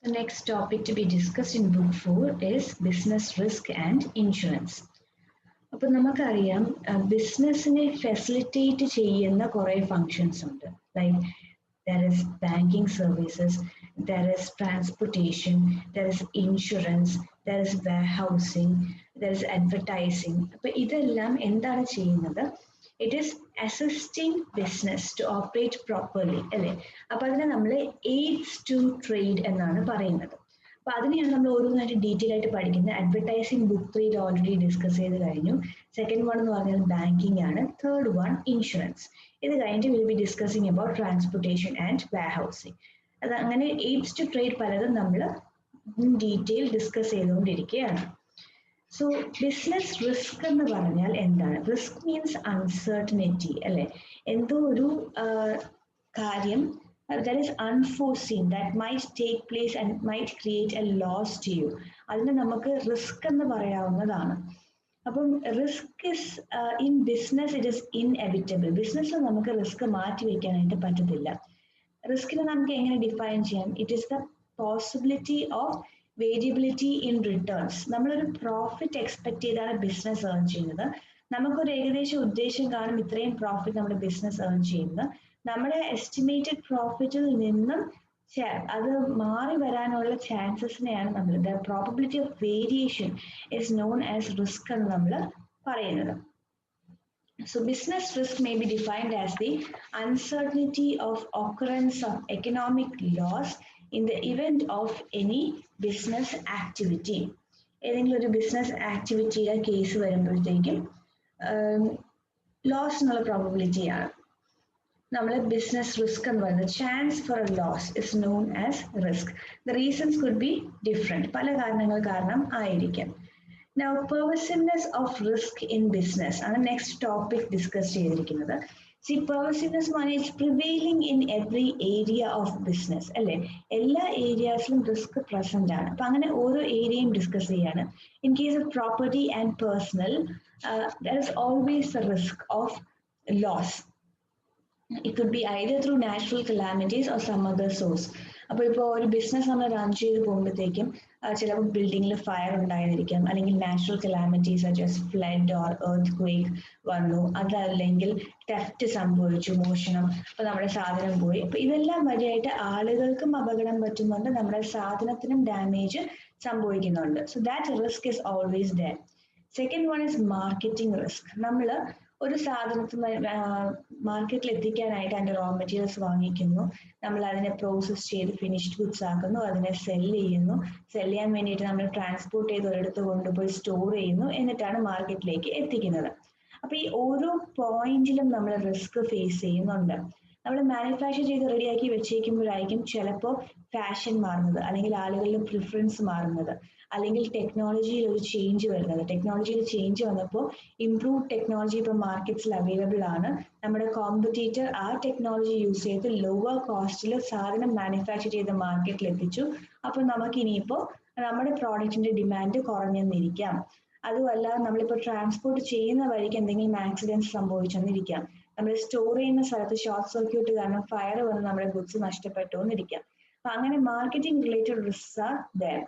The next topic to be discussed in Book 4 is business risk and insurance. അപ്പോൾ നമുക്കറിയാം ബിസിനസ്സിനെ facilitate ചെയ്യുന്ന കുറേ ഫങ്ഷൻസ് ഉണ്ട്. Like there is banking services, there is transportation, there is insurance, there is warehousing, there is advertising. അപ്പോൾ ഇതെല്ലാം എന്താണ് ചെയ്യുന്നത്? It is assisting business to operate properly അല്ലേ? അപ്പോൾ അതിനെ നമ്മൾ aids to trade എന്നാണ് പറയുന്നത്. അപ്പോൾ അതിനെയാണ് നമ്മൾ ഓരോന്നായിട്ട് ഡീറ്റെയിൽ ആയിട്ട് പഠിക്കുന്നത്. അഡ്വർടൈസിംഗ് ബുക്ക് 3 ഓൾറെഡി ഡിസ്കസ് ചെയ്ത് കഴിഞ്ഞു. സെക്കൻഡ് വൺ എന്ന് പറഞ്ഞാൽ ബാങ്കിങ് ആണ്. Third one insurance. ഇത് കഴിഞ്ഞിട്ട് will be discussing about transportation and warehousing. അത് അങ്ങനെ എയ്ഡ്സ് ടു ട്രേഡ് പലതും നമ്മൾ ഡീറ്റെയിൽ ഡിസ്കസ് ചെയ്തുകൊണ്ടിരിക്കുകയാണ്. സോ ബിസിനസ് റിസ്ക് എന്ന് പറഞ്ഞാൽ എന്താണ്? റിസ്ക് മീൻസ് അൺസർട്ടനിറ്റി അല്ലെ? എന്തോ ഒരു കാര്യം that is unforeseen that might take place and might create a loss to you. അതിനെ നമുക്ക് റിസ്ക് എന്ന് പറയാവുന്നതാണ്. അപ്പം risk is in business it is inevitable. ബിസിനസ്സിൽ നമുക്ക് റിസ്ക് മാറ്റി വെക്കാനായിട്ട് പറ്റത്തില്ല. റിസ്കിനെ നമുക്ക് എങ്ങനെ ഡിഫൈൻ ചെയ്യാം? It is the possibility of variability in returns. നമ്മളൊരു പ്രോഫിറ്റ് എക്സ്പെക്ട് ചെയ്താണ് ബിസിനസ് ഏൺ ചെയ്യുന്നത്. നമുക്കൊരു ഏകദേശം ഉദ്ദേശം കാണും ഇത്രയും പ്രോഫിറ്റ് നമ്മുടെ ബിസിനസ് ഏൺ ചെയ്യുന്നത്. നമ്മുടെ എസ്റ്റിമേറ്റഡ് പ്രോഫിറ്റിൽ നിന്നും അത് മാറി വരാനുള്ള ചാൻസസിനെയാണ് നമ്മൾ the probability of variation is known as risk എന്ന് നമ്മൾ പറയുന്നത്. So business risk may be defined as the uncertainty of occurrence of economic loss in the event of any business activity. ഏതെങ്കിലും ഒരു ബിസിനസ് ആക്ടിവിറ്റിയുടെ കേസ് വരുമ്പോഴത്തേക്കും loss എന്നുള്ള പ്രോബബിലിറ്റിയാണ് നമ്മൾ ബിസിനസ് റിസ്ക് എന്ന് പറയുന്നത്. Chance for a loss is known as risk. The reasons could be different. പല കാരണങ്ങൾ കാരണം ആയിരിക്കാം. Now, pervasiveness of risk in business ആണ് നെക്സ്റ്റ് ടോപ്പിക് ഡിസ്കസ് ചെയ്തിരിക്കുന്നത്. See, pervasiveness means prevailing in every area of business അല്ലേ? എല്ലാ ഏരിയാസിലും risk present ആണ്. അപ്പൊ അങ്ങനെ ഓരോ ഏരിയയും ഡിസ്കസ് ചെയ്യാണ്. In case of property and personal there is always the risk of loss. It could be either through natural calamities or some other source. അപ്പോൾ ഇപ്പോൾ ഒരു ബിസിനസ് നമ്മൾ റൺ ചെയ്ത് പോകുമ്പോഴത്തേക്കും ചിലപ്പോൾ ബിൽഡിങ്ങിൽ ഫയർ ഉണ്ടായിരിക്കാം, അല്ലെങ്കിൽ natural calamities such as flood or earth quake വന്നു, അതല്ലെങ്കിൽ തെഫ്റ്റ് സംഭവിച്ചു, മോഷണം, അപ്പോൾ നമ്മുടെ സാധനം പോയി. അപ്പോൾ ഇതെല്ലാം വഴിയായിട്ട് ആളുകൾക്കും അപകടം പറ്റുന്നുണ്ട്, നമ്മുടെ സാധനത്തിനും ഡാമേജ് സംഭവിക്കുന്നുണ്ട്. So that risk is always there. Second one is marketing risk. നമ്മൾ ഒരു സാധനത്തിന് മാർക്കറ്റിൽ എത്തിക്കാനായിട്ട് അതിൻ്റെ റോ മെറ്റീരിയൽസ് വാങ്ങിക്കുന്നു, നമ്മൾ അതിനെ പ്രോസസ് ചെയ്ത് ഫിനിഷ്ഡ് ഗുഡ്സ് ആക്കുന്നു, അതിനെ സെല് ചെയ്യുന്നു, സെല് ചെയ്യാൻ വേണ്ടിയിട്ട് നമ്മൾ ട്രാൻസ്പോർട്ട് ചെയ്ത് ഒരിടത്ത് കൊണ്ടുപോയി സ്റ്റോർ ചെയ്യുന്നു, എന്നിട്ടാണ് മാർക്കറ്റിലേക്ക് എത്തിക്കുന്നത്. അപ്പൊ ഈ ഓരോ പോയിന്റിലും നമ്മൾ റിസ്ക് ഫേസ് ചെയ്യുന്നുണ്ട്. നമ്മൾ മാനുഫാക്ചർ ചെയ്ത് റെഡിയാക്കി വെച്ചേക്കുമ്പോഴായിരിക്കും ചിലപ്പോൾ ഫാഷൻ മാറുന്നത്, അല്ലെങ്കിൽ ആളുകളുടെ പ്രിഫറൻസ് മാറുന്നത്, അല്ലെങ്കിൽ ടെക്നോളജിയിൽ ഒരു ചേഞ്ച് വരുന്നത്. ടെക്നോളജിയിൽ ചേഞ്ച് വന്നപ്പോൾ ഇംപ്രൂവ് ടെക്നോളജി ഇപ്പോൾ മാർക്കറ്റ്സിൽ അവൈലബിൾ ആണ്. നമ്മുടെ കോമ്പറ്റീറ്റർ ആ ടെക്നോളജി യൂസ് ചെയ്ത് ലോവർ കോസ്റ്റിൽ സാധനം മാനുഫാക്ചർ ചെയ്ത് മാർക്കറ്റിൽ എത്തിച്ചു. അപ്പോൾ നമുക്ക് ഇനിയിപ്പോൾ നമ്മുടെ പ്രോഡക്റ്റിന്റെ ഡിമാൻഡ് കുറഞ്ഞെന്നിരിക്കാം. അതുമല്ല, നമ്മളിപ്പോൾ ട്രാൻസ്പോർട്ട് ചെയ്യുന്ന വഴിക്ക് എന്തെങ്കിലും ആക്സിഡൻസ് സംഭവിച്ചെന്നിരിക്കാം. നമ്മൾ സ്റ്റോർ ചെയ്യുന്ന സ്ഥലത്ത് ഷോർട്ട് സർക്യൂട്ട് കാരണം ഫയർ വന്ന് നമ്മുടെ ഗുഡ്സ് നഷ്ടപ്പെട്ടു എന്നിരിക്കാം. അപ്പൊ അങ്ങനെ marketing related risk are there.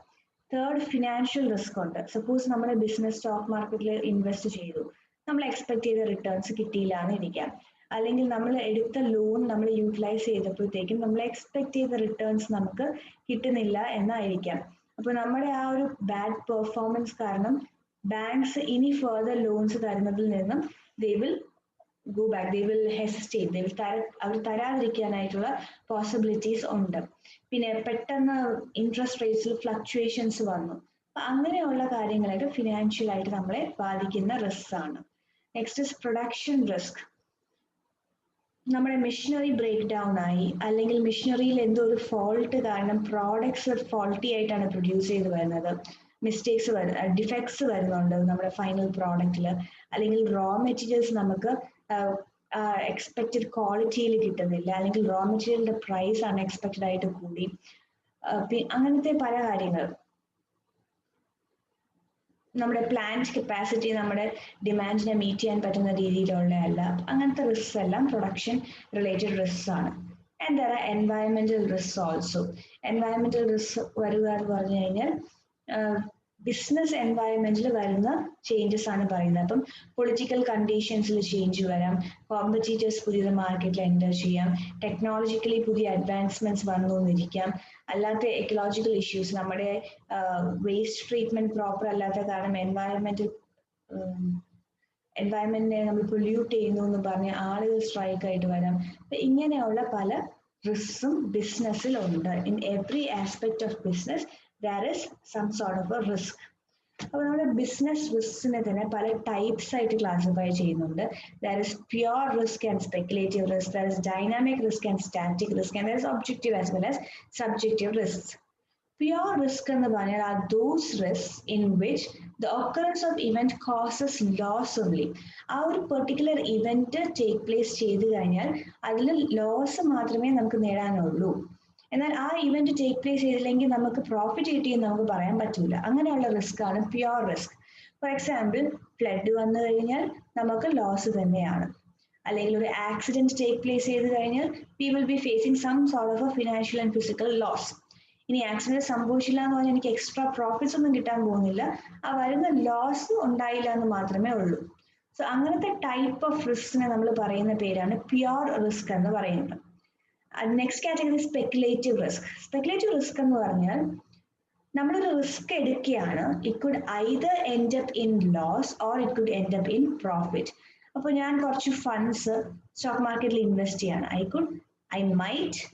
Third, financial risk ഉണ്ട്. സപ്പോസ് നമ്മുടെ ബിസിനസ് സ്റ്റോക്ക് മാർക്കറ്റിൽ ഇൻവെസ്റ്റ് ചെയ്തു, നമ്മൾ എക്സ്പെക്ട് ചെയ്ത റിട്ടേൺസ് കിട്ടിയില്ല എന്നിരിക്കാം. അല്ലെങ്കിൽ നമ്മൾ എടുത്ത ലോൺ നമ്മൾ യൂട്ടിലൈസ് ചെയ്തപ്പോഴത്തേക്കും നമ്മൾ എക്സ്പെക്ട് ചെയ്ത റിട്ടേൺസ് നമുക്ക് കിട്ടുന്നില്ല എന്നായിരിക്കാം. അപ്പൊ നമ്മുടെ ആ ഒരു ബാഡ് പെർഫോമൻസ് കാരണം ബാങ്ക്സ് ഇനി ഫർദർ ലോൺസ് തരുന്നതിൽ നിന്നും they will go back, they will hesitate, they will അവർ തരാതിരിക്കാനായിട്ടുള്ള പോസിബിലിറ്റീസ് ഉണ്ട്. പിന്നെ പെട്ടെന്ന് ഇൻട്രസ്റ്റ് റേറ്റ്സിൽ ഫ്ലക്ച്വേഷൻസ് വന്നു. അപ്പൊ അങ്ങനെയുള്ള കാര്യങ്ങളായിട്ട് ഫിനാൻഷ്യൽ ആയിട്ട് നമ്മളെ ബാധിക്കുന്ന റിസ്ക് ആണ്. Next is production risk. നമ്മുടെ മെഷീനറി ബ്രേക്ക് ഡൗൺ ആയി, അല്ലെങ്കിൽ മെഷീനറിയിൽ എന്തോ ഒരു ഫോൾട്ട് കാരണം പ്രോഡക്ട്സ് ഫോൾട്ടി ആയിട്ടാണ് പ്രൊഡ്യൂസ് ചെയ്ത് വരുന്നത്, മിസ്റ്റേക്സ് ഡിഫക്ട്സ് വരുന്നുണ്ട് നമ്മുടെ ഫൈനൽ പ്രോഡക്റ്റിൽ, അല്ലെങ്കിൽ റോ മെറ്റീരിയൽസ് നമുക്ക് എക്സ്പെക്റ്റഡ് ക്വാളിറ്റിയിൽ കിട്ടുന്നില്ല, അല്ലെങ്കിൽ റോ മെറ്റീരിയലിന്റെ പ്രൈസ് അൺഎക്സ്പെക്റ്റഡ് ആയിട്ട് കൂടി, അങ്ങനത്തെ പല കാര്യങ്ങൾ. നമ്മുടെ പ്ലാന്റ് കപ്പാസിറ്റി നമ്മുടെ ഡിമാൻഡിനെ മീറ്റ് ചെയ്യാൻ പറ്റുന്ന രീതിയിലുള്ള അല്ല. അങ്ങനത്തെ റിസ്ക് എല്ലാം പ്രൊഡക്ഷൻ റിലേറ്റഡ് റിസ്ക് ആണ്. And there are environmental risks also. Environmental risks വരുക എന്ന് പറഞ്ഞു കഴിഞ്ഞാൽ ബിസിനസ് എൻവയറമെന്റിൽ വരുന്ന ചേഞ്ചസ് ആണ് പറയുന്നത്. അപ്പം പൊളിറ്റിക്കൽ കണ്ടീഷൻസിൽ ചേഞ്ച് വരാം, കോമ്പറ്റീറ്റേഴ്സ് പുതിയ മാർക്കറ്റിൽ എൻ്റർ ചെയ്യാം, ടെക്നോളജിക്കലി പുതിയ അഡ്വാൻസ്മെന്റ്സ് വന്നുകൊണ്ടിരിക്കാം, അല്ലാത്ത എക്കോളജിക്കൽ ഇഷ്യൂസ്, നമ്മുടെ വേസ്റ്റ് ട്രീറ്റ്മെന്റ് പ്രോപ്പർ അല്ലാത്ത കാരണം എൻവയറമെന്റിനെ നമ്മൾ പൊല്യൂട്ട് ചെയ്യുന്നു എന്ന് പറഞ്ഞ് ആളുകൾ സ്ട്രൈക്ക് ആയിട്ട് വരാം. അപ്പൊ ഇങ്ങനെയുള്ള പല റിസ്ക്കും ബിസിനസ്സിൽ ഉണ്ട്. In every aspect of business there is some sort of a risk. അപ്പോൾ നമ്മുടെ ബിസിനസ് റിസ്കിനെ തന്നെ പല ടൈപ്സ് ആയിട്ട് ക്ലാസിഫൈ ചെയ്യുന്നുണ്ട്. There is pure risk and speculative risk, there is dynamic risk and static risk, and there is objective as well as subjective risks. Pure risk എന്ന് പറഞ്ഞാൽ are those risks in which the occurrence of event causes loss only. ആ ഒരു particular event take place ചെയ്ത് കഴിഞ്ഞാൽ അതിൽ loss മാത്രമേ നമുക്ക് നേടാനുള്ളൂ. എന്നാൽ ആ ഇവന്റ് ടേക്ക് പ്ലേസ് ചെയ്തില്ലെങ്കിൽ നമുക്ക് പ്രോഫിറ്റ് കിട്ടിയെന്ന് നമുക്ക് പറയാൻ പറ്റില്ല. അങ്ങനെയുള്ള റിസ്ക് ആണ് pure risk. For example, flood വന്നു കഴിഞ്ഞാൽ നമുക്ക് ലോസ് തന്നെയാണ്. അല്ലെങ്കിൽ ഒരു ആക്സിഡന്റ് ടേക്ക് പ്ലേസ് ചെയ്ത് കഴിഞ്ഞാൽ we will be facing some sort of a financial and physical loss. ഇനി ആക്സിഡന്റ് സംഭവിച്ചില്ല എന്ന് പറഞ്ഞാൽ എനിക്ക് എക്സ്ട്രാ പ്രോഫിറ്റ്സ് ഒന്നും കിട്ടാൻ പോകുന്നില്ല, ആ വരുന്ന ലോസ് ഉണ്ടായില്ല എന്ന് മാത്രമേ ഉള്ളൂ. സോ അങ്ങനത്തെ ടൈപ്പ് ഓഫ് റിസ്കിനെ നമ്മൾ പറയുന്ന പേരാണ് പ്യുവർ റിസ്ക് എന്ന് പറയുന്നത്. Next category speculative risk. Speculative risk എന്ന് പറഞ്ഞാൽ നമ്മളൊരു റിസ്ക് എടുക്കുകയാണ്, it could either end up in loss or it could end up in profit. അപ്പോൾ ഞാൻ കുറച്ച് ഫണ്ട്സ് സ്റ്റോക്ക് മാർക്കറ്റിൽ ഇൻവെസ്റ്റ് ചെയ്യാണ്, I might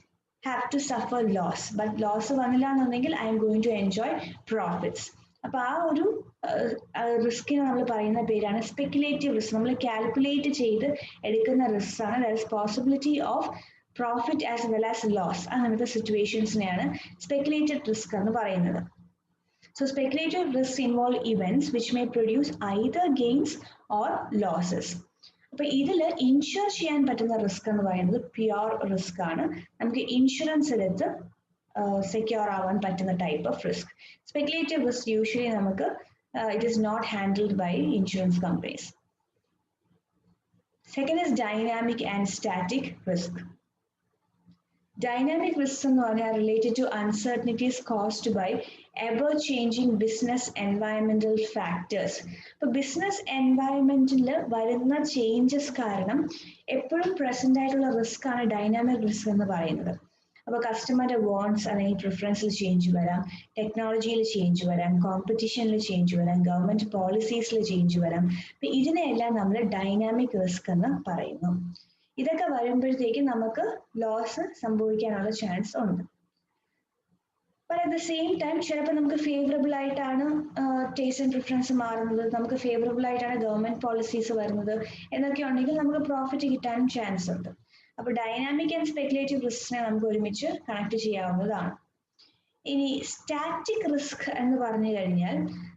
have to suffer loss, but loss വന്നില്ല എന്നുണ്ടെങ്കിൽ I am going to enjoy profits. അപ്പൊ ആ ഒരു റിസ്കിന് നമ്മൾ പറയുന്ന പേരാണ് സ്പെക്കുലേറ്റീവ് റിസ്ക്. നമ്മൾ കാൽക്കുലേറ്റ് ചെയ്ത് എടുക്കുന്ന റിസ്ക് ആണ്. There is possibility of profit as well as loss. അങ്ങനത്തെ സിറ്റുവേഷൻസിനെയാണ് സ്പെക്കുലേറ്റഡ് റിസ്ക് എന്ന് പറയുന്നത്. So speculated risk involve events which may produce either gains or losses. അപ്പൊ ഇതിൽ ഇൻഷുർ ചെയ്യാൻ പറ്റുന്ന റിസ്ക് എന്ന് പറയുന്നത് പ്യുവർ റിസ്ക് ആണ്. നമുക്ക് ഇൻഷുറൻസ് എടുത്ത് സെക്യൂർ ആവാൻ പറ്റുന്ന type of risk. Speculative risk usually നമുക്ക് it is not handled by insurance companies. Second is dynamic and static risk. Dynamic risks are related to uncertainties caused by ever-changing business environmental factors. So business environmental varuna changes karanam eppozhum present aayittulla risk aanu dynamic risk ennu parayunnathu. അപ്പോൾ കസ്റ്റമറുടെ വോൺസ് അല്ലെങ്കിൽ പ്രിഫറൻസിൽ change വരാം, ടെക്നോളജിയിൽ change വരാം, കോമ്പറ്റീഷനിൽ change വരാം, government പോളിസീസിൽ change വരാം. അപ്പൊ ഇതിനെയെല്ലാം നമ്മൾ ഡൈനാമിക് റിസ്ക് എന്ന് പറയുന്നു. ഇതൊക്കെ വരുമ്പോഴത്തേക്ക് നമുക്ക് ലോസ് സംഭവിക്കാനുള്ള ചാൻസ് ഉണ്ട്. But at the same time ചിലപ്പോൾ നമുക്ക് ഫേവറബിൾ ആയിട്ടാണ് ടേസ്റ്റ് ആൻഡ് പ്രിഫറൻസ് മാറുന്നത്, നമുക്ക് ഫേവറബിൾ ആയിട്ടാണ് ഗവൺമെന്റ് പോളിസീസ് വരുന്നത് എന്നൊക്കെ ഉണ്ടെങ്കിൽ നമുക്ക് പ്രോഫിറ്റ് കിട്ടാനും ചാൻസ് ഉണ്ട്. അപ്പൊ ഡൈനാമിക് ആൻഡ് സ്പെക്കുലേറ്റീവ് റിസ്കിനെ നമുക്ക് ഒരുമിച്ച് കണക്ട് ചെയ്യാവുന്നതാണ്. ഇനി സ്റ്റാറ്റിക് റിസ്ക് എന്ന് പറഞ്ഞു കഴിഞ്ഞാൽ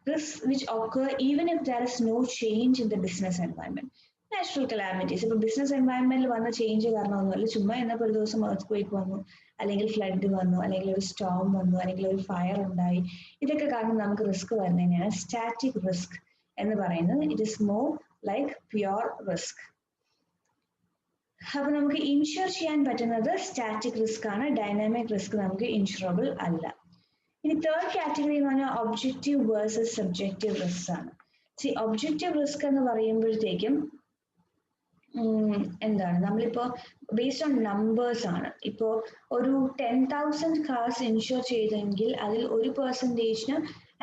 risk which occur even if there is no change in the business environment. Natural calamities, ഇപ്പൊ ബിസിനസ് എൻവയറമെന്റിൽ വന്ന ചേഞ്ച് കാരണമൊന്നുമല്ല, ചുമ്മാ എന്നപ്പോൾ ഒരു ദിവസം എർത്ത് വന്നു, അല്ലെങ്കിൽ ഫ്ലഡ് വന്നു, അല്ലെങ്കിൽ ഒരു സ്റ്റോം വന്നു, അല്ലെങ്കിൽ ഒരു ഫയർ ഉണ്ടായി, ഇതൊക്കെ കാരണം നമുക്ക് റിസ്ക് വരുന്നതിനാണ് സ്റ്റാറ്റിക് റിസ്ക് എന്ന് പറയുന്നത്. It is more like pure risk. അപ്പൊ നമുക്ക് ഇൻഷുർ ചെയ്യാൻ പറ്റുന്നത് സ്റ്റാറ്റിക് റിസ്ക് ആണ്, ഡൈനാമിക് റിസ്ക് നമുക്ക് ഇൻഷുറബിൾ അല്ല. ഇനി തേർഡ് കാറ്റഗറി എന്ന് പറഞ്ഞാൽ ഒബ്ജക്റ്റീവ് വേഴ്സസ് സബ്ജക്റ്റീവ് റിസ്ക് ആണ്. ഒബ്ജക്റ്റീവ് റിസ്ക് എന്ന് പറയുമ്പോഴത്തേക്കും എന്താണ്, നമ്മളിപ്പോ ബേസ്ഡ് ഓൺ നമ്പേഴ്സ് ആണ്. ഇപ്പോ ഒരു 10,000 കാർസ് ഇൻഷുർ ചെയ്തെങ്കിൽ അതിൽ 1%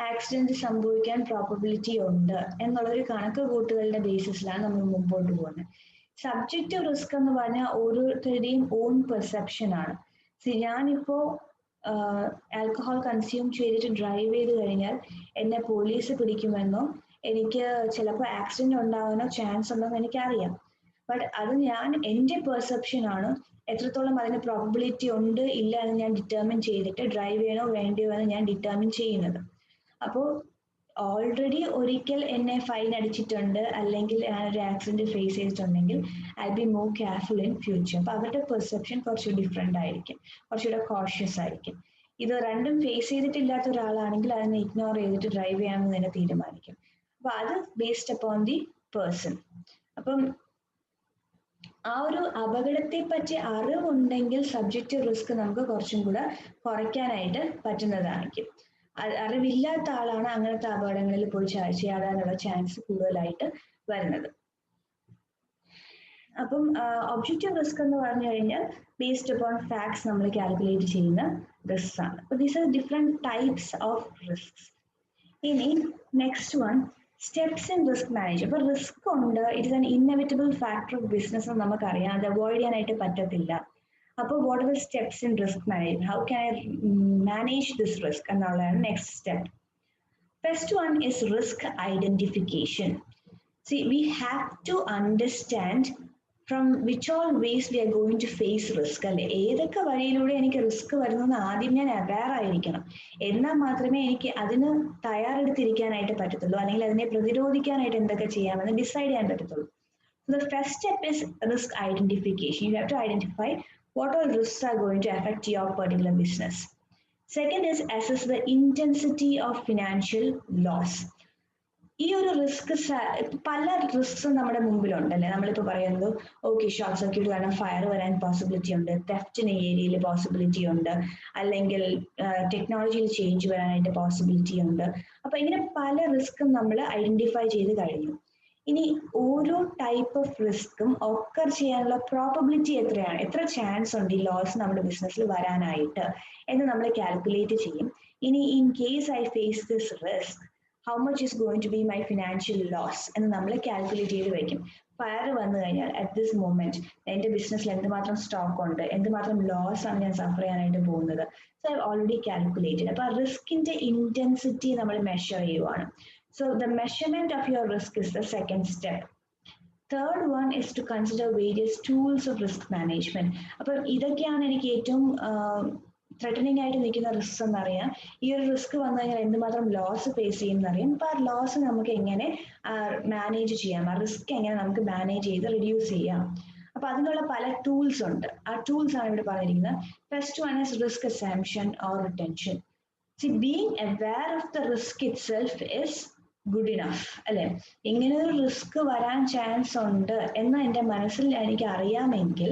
ആക്സിഡന്റ് സംഭവിക്കാൻ പ്രോബബിലിറ്റി ഉണ്ട് എന്നുള്ളൊരു കണക്ക് കൂട്ടുകളുടെ ബേസിസിലാണ് നമ്മൾ മുമ്പോട്ട് പോകുന്നത്. സബ്ജക്റ്റീവ് റിസ്ക് എന്ന് പറഞ്ഞാൽ ഓരോരുത്തരുടെയും ഓൺ പെർസെപ്ഷൻ ആണ്. ഞാനിപ്പോ ആൽക്കഹോൾ കൺസ്യൂം ചെയ്തിട്ട് ഡ്രൈവ് ചെയ്ത് കഴിഞ്ഞാൽ എന്നെ പോലീസ് പിടിക്കുമെന്നോ എനിക്ക് ചിലപ്പോൾ ആക്സിഡന്റ് ഉണ്ടാവാനോ ചാൻസ് ഉണ്ടോ എന്ന് എനിക്കറിയാം. ബട്ട് അത് ഞാൻ എൻ്റെ പെർസെപ്ഷൻ ആണ്, എത്രത്തോളം അതിന് പ്രോബബിലിറ്റി ഉണ്ട് ഇല്ല എന്ന് ഞാൻ ഡിറ്റർമിൻ ചെയ്തിട്ട് ഡ്രൈവ് ചെയ്യണോ വേണ്ടിയോ എന്ന് ഞാൻ ഡിറ്റർമിൻ ചെയ്യുന്നത്. അപ്പോൾ ഓൾറെഡി ഒരിക്കൽ എന്നെ ഫൈൻ അടിച്ചിട്ടുണ്ട് അല്ലെങ്കിൽ ഞാനൊരു ആക്സിഡന്റ് ഫേസ് ചെയ്തിട്ടുണ്ടെങ്കിൽ I be more careful in future. അപ്പൊ അവരുടെ പെർസെപ്ഷൻ കുറച്ച് ഡിഫറെന്റ് ആയിരിക്കും, കുറച്ചുകൂടെ കോഷ്യസ് ആയിരിക്കും. ഇത് രണ്ടും ഫേസ് ചെയ്തിട്ടില്ലാത്ത ഒരാളാണെങ്കിൽ അതിനെ ഇഗ്നോർ ചെയ്തിട്ട് ഡ്രൈവ് ചെയ്യാമെന്ന് തന്നെ തീരുമാനിക്കും. അപ്പൊ അത് ബേസ്ഡ് അപ്പോൺ ദി പേഴ്സൺ. അപ്പം ആ ഒരു അപകടത്തെ പറ്റി അറിവുണ്ടെങ്കിൽ സബ്ജക്റ്റീവ് റിസ്ക് നമുക്ക് കുറച്ചും കൂടെ കുറയ്ക്കാനായിട്ട് പറ്റുന്നതായിരിക്കും. അറിവില്ലാത്ത ആളാണ് അങ്ങനത്തെ അപകടങ്ങളിൽ പോയി ചെയ്യാനുള്ള ചാൻസ് കൂടുതലായിട്ട് വരുന്നത്. അപ്പം ഒബ്ജക്റ്റീവ് റിസ്ക് എന്ന് പറഞ്ഞു കഴിഞ്ഞാൽ ബേസ്ഡ് അപ്പോൺ ഫാക്ട്സ് നമ്മൾ കാൽക്കുലേറ്റ് ചെയ്യുന്ന റിസ്ക് ആണ്. അപ്പോൾ these are different types of risks. ഇനി next one, steps in risk management. അപ്പൊ റിസ്ക് ഉണ്ട്, it is an inevitable factor of business എന്ന് നമുക്കറിയാം, അത് അവോയ്ഡ് ചെയ്യാനായിട്ട് പറ്റത്തില്ല. അപ്പോൾ what are the steps in risk management, how can I manage this risk എന്നുള്ളതാണ് next step. First one is risk identification. See, we have to understand from which all ways we are going to face risk. അല്ലെ, ഏതൊക്കെ വഴിയിലൂടെ എനിക്ക് risk വരുന്നതെന്ന് ആദ്യം ഞാൻ aware ആയിരിക്കണം. എന്നാൽ മാത്രമേ എനിക്ക് അതിന് തയ്യാറെടുത്തിരിക്കാനായിട്ട് പറ്റത്തുള്ളൂ, അല്ലെങ്കിൽ അതിനെ പ്രതിരോധിക്കാനായിട്ട് എന്തൊക്കെ ചെയ്യാമെന്ന് ഡിസൈഡ് ചെയ്യാൻ പറ്റത്തുള്ളൂ. The first step is risk identification. You have to identify what all risks are going to affect your particular business. Second is assess the intensity of financial loss. ഈ ഒരു റിസ്ക്, പല റിസ്ക്സും നമ്മുടെ മുമ്പിലുണ്ടല്ലേ. നമ്മളിപ്പോൾ പറയുന്നത് ഓക്കെ, ഷോർട്ട് സർക്യൂട്ട് കാരണം fire വരാൻ possibility ഉണ്ട്, തെഫ്റ്റിന് ഏരിയയിൽ പോസിബിലിറ്റി ഉണ്ട്, അല്ലെങ്കിൽ ടെക്നോളജിയിൽ ചേഞ്ച് വരാനായിട്ട് പോസിബിലിറ്റി ഉണ്ട്. അപ്പൊ ഇങ്ങനെ പല റിസ്ക്കും നമ്മൾ ഐഡന്റിഫൈ ചെയ്ത് കഴിഞ്ഞു. ഇനി ഓരോ ടൈപ്പ് ഓഫ് റിസ്ക്കും ഒക്കർ ചെയ്യാനുള്ള പ്രോബബിലിറ്റി എത്രയാണ്, എത്ര ചാൻസ് ഉണ്ട് ഈ ലോസ് നമ്മുടെ ബിസിനസ്സിൽ വരാനായിട്ട് എന്ന് നമ്മൾ കാൽക്കുലേറ്റ് ചെയ്യും. ഇനി in case I face this risk, how much is going to be my financial loss എന്ന് നമ്മൾ കാൽക്കുലേറ്റ് ചെയ്ത് വെക്കും. ഫയർ വന്നു കഴിഞ്ഞാൽ അറ്റ് ദിസ് മൊമെന്റ് എൻ്റെ ബിസിനസ്സിൽ എന്തുമാത്രം സ്റ്റോക്ക് ഉണ്ട്, എന്തുമാത്രം ലോസ് ആണ് ഞാൻ സഫർ ചെയ്യാനായിട്ട് പോകുന്നത്. So I already calculated. അപ്പൊ ആ റിസ്കിന്റെ ഇന്റൻസിറ്റി നമ്മൾ മെഷർ ചെയ്യുവാണ്. So the measurement of your risk is the second step. Third one is to consider various tools of risk management. അപ്പം ഇതൊക്കെയാണ് എനിക്ക് ഏറ്റവും ത്രെറ്റനിങ് ആയിട്ട് നിൽക്കുന്ന റിസ്ക് എന്നറിയാം. ഈ ഒരു റിസ്ക് വന്നു കഴിഞ്ഞാൽ എന്തുമാത്രം ലോസ് ഫേസ് ചെയ്യും എന്നറിയാം. അപ്പൊ ആ ലോസ് നമുക്ക് എങ്ങനെ മാനേജ് ചെയ്യാം, ആ റിസ്ക് എങ്ങനെ നമുക്ക് മാനേജ് ചെയ്ത് റിഡ്യൂസ് ചെയ്യാം. അപ്പൊ അതിനുള്ള പല ടൂൾസ് ഉണ്ട്. ആ ടൂൾസ് ആണ് ഇവിടെ പറഞ്ഞിരിക്കുന്നത്. First one is risk assumption or retention. See, being aware of the risk itself is good enough. അല്ലെ, ഇങ്ങനെ ഒരു റിസ്ക് വരാൻ ചാൻസ് ഉണ്ട് എന്ന് എൻ്റെ മനസ്സിൽ എനിക്ക് അറിയാമെങ്കിൽ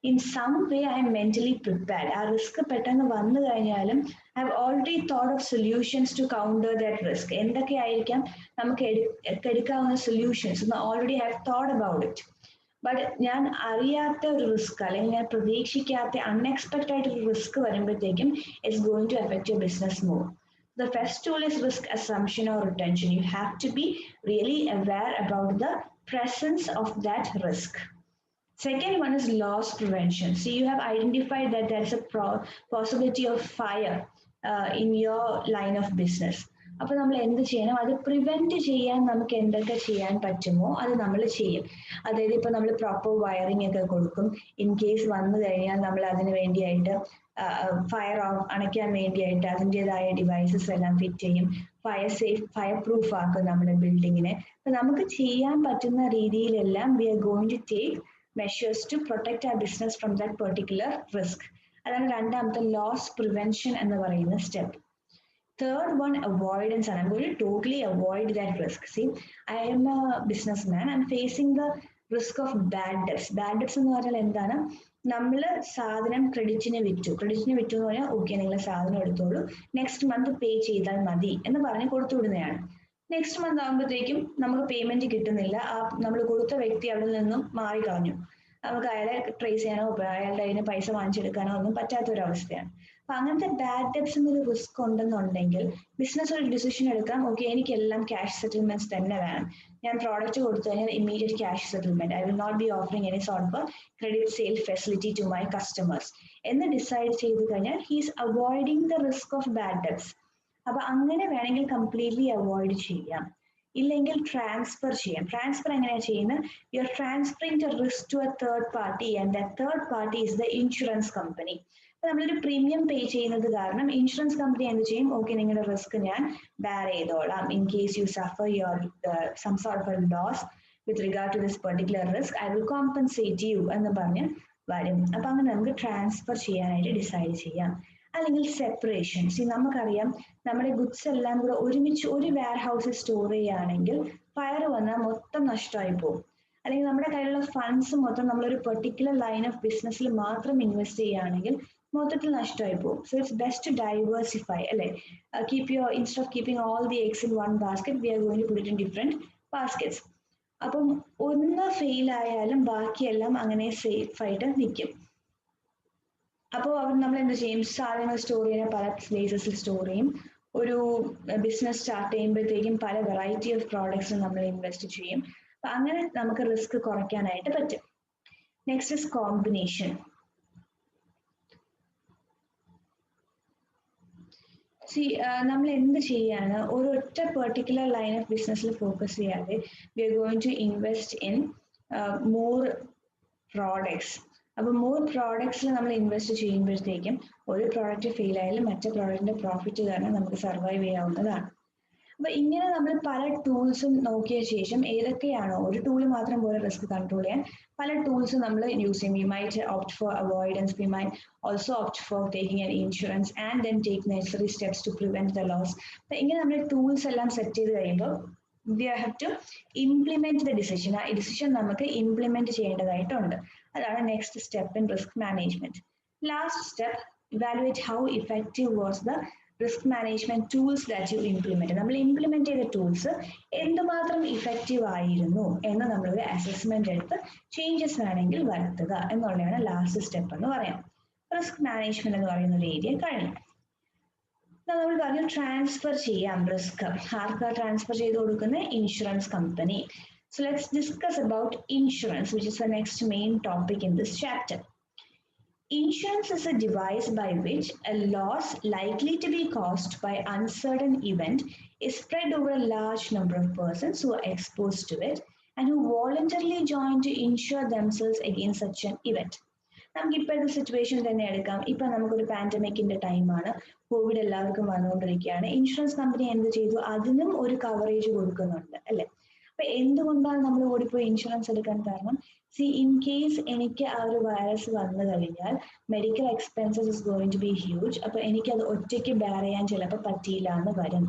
in some way I am mentally prepared. ആ റിസ്ക് പെട്ടെന്ന് വന്നു കഴിഞ്ഞാലും I have already thought of solutions to counter that risk. എന്തൊക്കെ ആയിരിക്കാം നമുക്ക് എടുക്കാവുന്ന സൊല്യൂഷൻസ് എന്ന് already have thought about it. But ഞാൻ അറിയാത്ത ഒരു റിസ്ക്, അല്ലെങ്കിൽ ഞാൻ പ്രതീക്ഷിക്കാത്ത അൺഎക്സ്പെക്റ്റഡ് ആയിട്ടൊരു റിസ്ക് വരുമ്പോഴത്തേക്കും it's going to affect your business more. The first tool is risk assumption or retention. You have to be really aware about the presence of that risk. Second one is loss prevention. So you have identified that there is a possibility of fire in your line of business. അപ്പൊ നമ്മൾ എന്ത് ചെയ്യണം, അത് prevent ചെയ്യാൻ നമുക്ക് എന്തൊക്കെ ചെയ്യാൻ പറ്റുമോ അത് നമ്മൾ ചെയ്യും. അതായത് ഇപ്പൊ നമ്മൾ പ്രോപ്പർ വയറിംഗ് ഒക്കെ കൊടുക്കും. ഇൻ കേസ് വന്നു കഴിഞ്ഞാൽ നമ്മൾ അതിന് വേണ്ടിയായിട്ട് ഫയർ അണയ്ക്കാൻ വേണ്ടിയായിട്ട് അതിൻ്റെതായ ഡിവൈസസ് എല്ലാം ഫിറ്റ് ചെയ്യും. ഫയർ പ്രൂഫ് ആക്കും നമ്മുടെ ബിൽഡിങ്ങിനെ. അപ്പൊ നമുക്ക് ചെയ്യാൻ പറ്റുന്ന രീതിയിലെല്ലാം we are going to take measures to protect our business from that particular risk. അതാണ് രണ്ടാമത്തെ ലോസ് പ്രിവെൻഷൻ എന്ന് പറയുന്ന step. Third one, avoidance. And I'm going to totally avoid that risk. See, I am a businessman. I'm facing the risk of bad debts. Bad debts എന്ന് പറഞ്ഞാൽ എന്താണ്, നമ്മൾ സാധനം ക്രെഡിറ്റിന് വിറ്റു എന്ന് പറഞ്ഞാൽ ഓക്കെ നിങ്ങൾ സാധനം എടുത്തോളൂ, നെക്സ്റ്റ് മന്ത് പേ ചെയ്താൽ മതി എന്ന് പറഞ്ഞ് കൊടുത്തു വിടുന്നതാണ്. നെക്സ്റ്റ് മന്ത് ആകുമ്പോഴത്തേക്കും നമുക്ക് പേയ്മെന്റ് കിട്ടുന്നില്ല, ആ നമ്മൾ കൊടുത്ത വ്യക്തി അവിടെ നിന്നും മാറിക്കളഞ്ഞു, നമുക്ക് അയാളെ ട്രേസ് ചെയ്യാനോ അയാളുടെ കയ്യിൽ നിന്ന് പൈസ വാങ്ങിച്ചെടുക്കാനോ ഒന്നും പറ്റാത്തൊരവസ്ഥയാണ്. അപ്പൊ അങ്ങനത്തെ ബാഡ് ഡെബ്സ് എന്നൊരു റിസ്ക് ഉണ്ടെന്നുണ്ടെങ്കിൽ ബിസിനസ് ഒരു ഡിസിഷൻ എടുക്കാം, ഓക്കെ എനിക്കെല്ലാം ക്യാഷ് സെറ്റിൽമെന്റ്സ് തന്നെ വേണം, ഞാൻ പ്രോഡക്റ്റ് കൊടുത്തു കഴിഞ്ഞാൽ immediate cash settlement, I will not be offering any sort of credit sale facility to my customers എന്ന് ഡിസൈഡ് ചെയ്ത് കഴിഞ്ഞാൽ he is avoiding the risk of bad debts. അപ്പൊ അങ്ങനെ വേണമെങ്കിൽ കംപ്ലീറ്റ്ലി അവോയ്ഡ് ചെയ്യാം. ഇല്ലെങ്കിൽ ട്രാൻസ്ഫർ ചെയ്യാം. ട്രാൻസ്ഫർ എങ്ങനെയാ ചെയ്യുന്നത്, you are transferring the risk to a third party and the third party is the insurance company. അപ്പൊ നമ്മളൊരു പ്രീമിയം പേ ചെയ്യുന്നത് കാരണം ഇൻഷുറൻസ് കമ്പനി എന്ത് ചെയ്യും, ഓക്കെ നിങ്ങളുടെ റിസ്ക് ഞാൻ ബെയർ ചെയ്തോളാം, in case you suffer your some sort of a loss with regard to this particular risk I will compensate you എന്ന് പറഞ്ഞ് വരും. അപ്പൊ അങ്ങനെ നമുക്ക് ട്രാൻസ്ഫർ ചെയ്യാനായിട്ട് ഡിസൈഡ് ചെയ്യാം. അല്ലെങ്കിൽ സെപ്പറേഷൻ. നമുക്കറിയാം നമ്മുടെ ഗുഡ്സ് എല്ലാം കൂടെ ഒരുമിച്ച് ഒരു വെയർ ഹൗസിൽ സ്റ്റോർ ചെയ്യുകയാണെങ്കിൽ ഫയർ വന്നാൽ മൊത്തം നഷ്ടമായി പോകും. അല്ലെങ്കിൽ നമ്മുടെ കയ്യിലുള്ള ഫണ്ട്സ് മൊത്തം നമ്മളൊരു പെർട്ടിക്കുലർ ലൈൻ ഓഫ് ബിസിനസ്സിൽ മാത്രം ഇൻവെസ്റ്റ് ചെയ്യുകയാണെങ്കിൽ മൊത്തത്തിൽ നഷ്ടമായി പോകും. So it's best to diversify അല്ലേ. Instead of keeping all the eggs in one basket we are going to put it in different baskets. അപ്പം ഒന്ന് ഫെയിൽ ആയാലും ബാക്കിയെല്ലാം അങ്ങനെ സേഫ് ആയിട്ട് നിൽക്കും. അപ്പോൾ നമ്മൾ എന്ത് ചെയ്യും, സാധനങ്ങൾ സ്റ്റോർ ചെയ്യാൻ പല പ്ലേസസിൽ സ്റ്റോർ ചെയ്യും. ഒരു ബിസിനസ് സ്റ്റാർട്ട് ചെയ്യുമ്പോഴത്തേക്കും പല വെറൈറ്റി ഓഫ് പ്രോഡക്ട്സ് നമ്മൾ ഇൻവെസ്റ്റ് ചെയ്യും. അപ്പൊ അങ്ങനെ നമുക്ക് റിസ്ക് കുറയ്ക്കാനായിട്ട് പറ്റും. Next is combination. നമ്മൾ എന്ത് ചെയ്യാണ്, ഒരൊറ്റ പെർട്ടിക്കുലർ ലൈൻ ഓഫ് ബിസിനസ്സിൽ ഫോക്കസ് ചെയ്യാതെ we are going to invest in more products. അപ്പൊ മോർ പ്രോഡക്ട്സിൽ നമ്മൾ ഇൻവെസ്റ്റ് ചെയ്യുമ്പോഴത്തേക്കും ഒരു പ്രോഡക്റ്റ് ഫെയിൽ ആയാലും മറ്റേ പ്രോഡക്റ്റിന്റെ പ്രോഫിറ്റ് കാരണം നമുക്ക് സർവൈവ് ചെയ്യാവുന്നതാണ്. അപ്പൊ ഇങ്ങനെ നമ്മൾ പല ടൂൾസും നോക്കിയ ശേഷം ഏതൊക്കെയാണോ, ഒരു ടൂള് മാത്രം പോലെ റിസ്ക് കൺട്രോൾ ചെയ്യാൻ പല ടൂൾസും നമ്മൾ യൂസ് ചെയ്യും. We might opt for avoidance, we might also opt for taking an insurance and then take necessary steps to prevent the loss. അപ്പൊ ഇങ്ങനെ നമ്മൾ ടൂൾസ് എല്ലാം സെറ്റ് ചെയ്ത് കഴിയുമ്പോൾ we have to implement the decision. ആ decision നമുക്ക് implement ചെയ്യേണ്ടതായിട്ടുണ്ട്. അതാണ് next step in risk management. Last step, evaluate how effective was the risk management tools that you implement. നമ്മൾ ഇംപ്ലിമെന്റ് ചെയ്ത ടൂൾസ് എന്തുമാത്രം ഇഫക്റ്റീവ് ആയിരുന്നു എന്ന് നമ്മളൊരു അസസ്മെന്റ് എടുത്ത് ചേഞ്ചസ് വേണമെങ്കിൽ വരുത്തുക എന്നുള്ളതാണ് ലാസ്റ്റ് സ്റ്റെപ്പ് എന്ന് പറയാം. റിസ്ക് മാനേജ്മെന്റ് എന്ന് പറയുന്ന ഒരു ഏരിയ കഴിഞ്ഞു. നമ്മൾ പറഞ്ഞു ട്രാൻസ്ഫർ ചെയ്യാം റിസ്ക്. ആർക്കാ ട്രാൻസ്ഫർ ചെയ്ത് കൊടുക്കുന്ന? Insurance company. So let's discuss about insurance, which is the next main topic in this chapter. Insurance is a device by which a loss likely to be caused by uncertain event is spread over a large number of persons who are exposed to it and who voluntarily join to insure themselves against such an event. നമുക്ക് ഇപ്പോഴത്തെ situation തന്നെ എടുക്കാം. ഇപ്പൊ നമുക്കൊരു പാൻഡമിക്കിന്റെ ടൈമാണ്, Covid എല്ലാവർക്കും വന്നുകൊണ്ടിരിക്കുകയാണ്. Insurance company എന്ത് ചെയ്തു? അതിനും ഒരു കവറേജ് കൊടുക്കുന്നുണ്ട് അല്ലെ. അപ്പൊ എന്തുകൊണ്ടാണ് നമ്മൾ ഓടിപ്പോയി ഇൻഷുറൻസ് എടുക്കാൻ കാരണം? ഇൻ കേസ് എനിക്ക് ആ ഒരു വൈറസ് വന്നു കഴിഞ്ഞാൽ medical expenses is going to be huge. അപ്പൊ എനിക്ക് അത് ഒറ്റയ്ക്ക് ബെയർ ചെയ്യാൻ ചിലപ്പോൾ പറ്റിയില്ല എന്ന് വരും.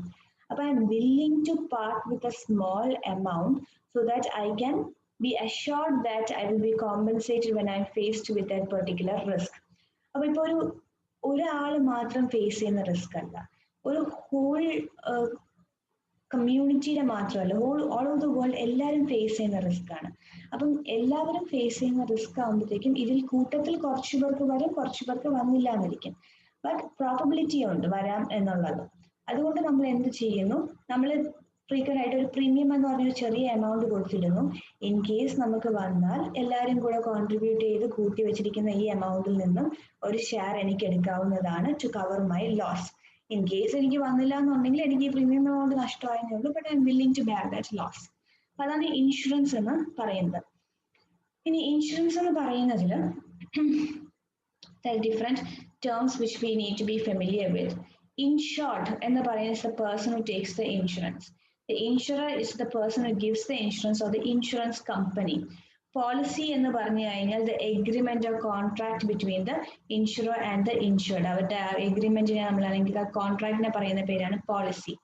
അപ്പൊ I am willing to part with a small amount so that I can be assured that I will be compensated when I am faced with that particular risk. അപ്പോൾ ഇപ്പോൾ ഒരാൾ മാത്രം ഫേസ് ചെയ്യുന്ന റിസ്ക് അല്ല, ഒരു ഹോൾ കമ്മ്യൂണിറ്റിയുടെ മാത്രമല്ല, all of the world എല്ലാവരും ഫേസ് ചെയ്യുന്ന റിസ്ക് ആണ്. അപ്പം എല്ലാവരും ഫേസ് ചെയ്യുന്ന റിസ്ക് ആകുമ്പോഴത്തേക്കും ഇതിൽ കൂട്ടത്തിൽ കുറച്ചു പേർക്ക് വരും, കുറച്ചു പേർക്ക് വന്നില്ല എന്നിരിക്കും. ബട്ട് പ്രോബബിലിറ്റി ഉണ്ട് വരാം എന്നുള്ളത്. അതുകൊണ്ട് നമ്മൾ എന്ത് ചെയ്യുന്നു, നമ്മൾ ഫ്രീക്വന്റ് ആയിട്ട് ഒരു പ്രീമിയം എന്ന് പറഞ്ഞൊരു ചെറിയ എമൗണ്ട് കൊടുത്തിടുന്നു. ഇൻ കേസ് നമുക്ക് വന്നാൽ എല്ലാവരും കൂടെ കോൺട്രിബ്യൂട്ട് ചെയ്ത് കൂട്ടി വെച്ചിരിക്കുന്ന ഈ എമൗണ്ടിൽ നിന്നും ഒരു ഷെയർ എനിക്ക് എടുക്കാവുന്നതാണ് to cover my loss. In case എനിക്ക് വന്നില്ല എന്നുണ്ടെങ്കിൽ എനിക്ക് ഈ പ്രീമിയം എമൗണ്ട് നഷ്ടമായെന്നേ ഉള്ളൂ, but I am willing to bear that loss. അതാണ് ഇൻഷുറൻസ് എന്ന് പറയുന്നത്. ഇനി ഇൻഷുറൻസ് എന്ന് പറയുന്നതിൽ different terms which we need to be familiar with. Insured എന്ന് പറയുന്നത് is the person who takes the insurance. The insurer is the person who gives the insurance or the insurance company. Policy എന്ന് പറഞ്ഞു കഴിഞ്ഞാൽ the agreement or contract between the insurer and the insured. അവരുടെ എഗ്രിമെന്റിനെ നമ്മളാണെങ്കിൽ ആ കോൺട്രാക്ടിനെ പറയുന്ന പേരാണ് policy.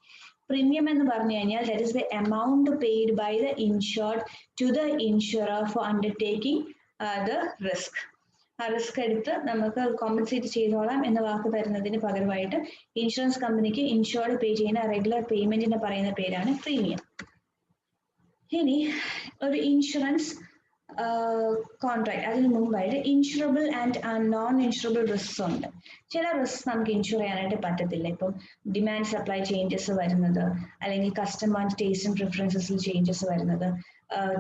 Premium എന്ന് പറഞ്ഞു കഴിഞ്ഞാൽ that is the amount paid by the insured to the insurer for undertaking the risk. ആ റിസ്ക് എടുത്ത് നമുക്ക് കോമ്പൻസേറ്റ് ചെയ്തോളാം എന്ന വാക്ക് തരുന്നതിന് പകരമായിട്ട് ഇൻഷുറൻസ് കമ്പനിക്ക് ഇൻഷുർഡ് പേ ചെയ്യുന്ന റെഗുലർ പേയ്മെന്റിനെ പറയുന്ന പേരാണ് പ്രീമിയം. ഇനി ഒരു ഇൻഷുറൻസ് കോൺട്രാക്ട്, അതിന് മുമ്പായിട്ട് insurable and non insurable risk ഉണ്ട്. ചില റിസ്ക് നമുക്ക് ഇൻഷുർ ചെയ്യാനായിട്ട് പറ്റത്തില്ല. ഇപ്പം ഡിമാൻഡ് സപ്ലൈ ചേഞ്ചസ് വരുന്നത്, അല്ലെങ്കിൽ കസ്റ്റമർ ടേസ്റ്റ് ആൻഡ് പ്രിഫറൻസസിൽ ചേഞ്ചസ് വരുന്നത്,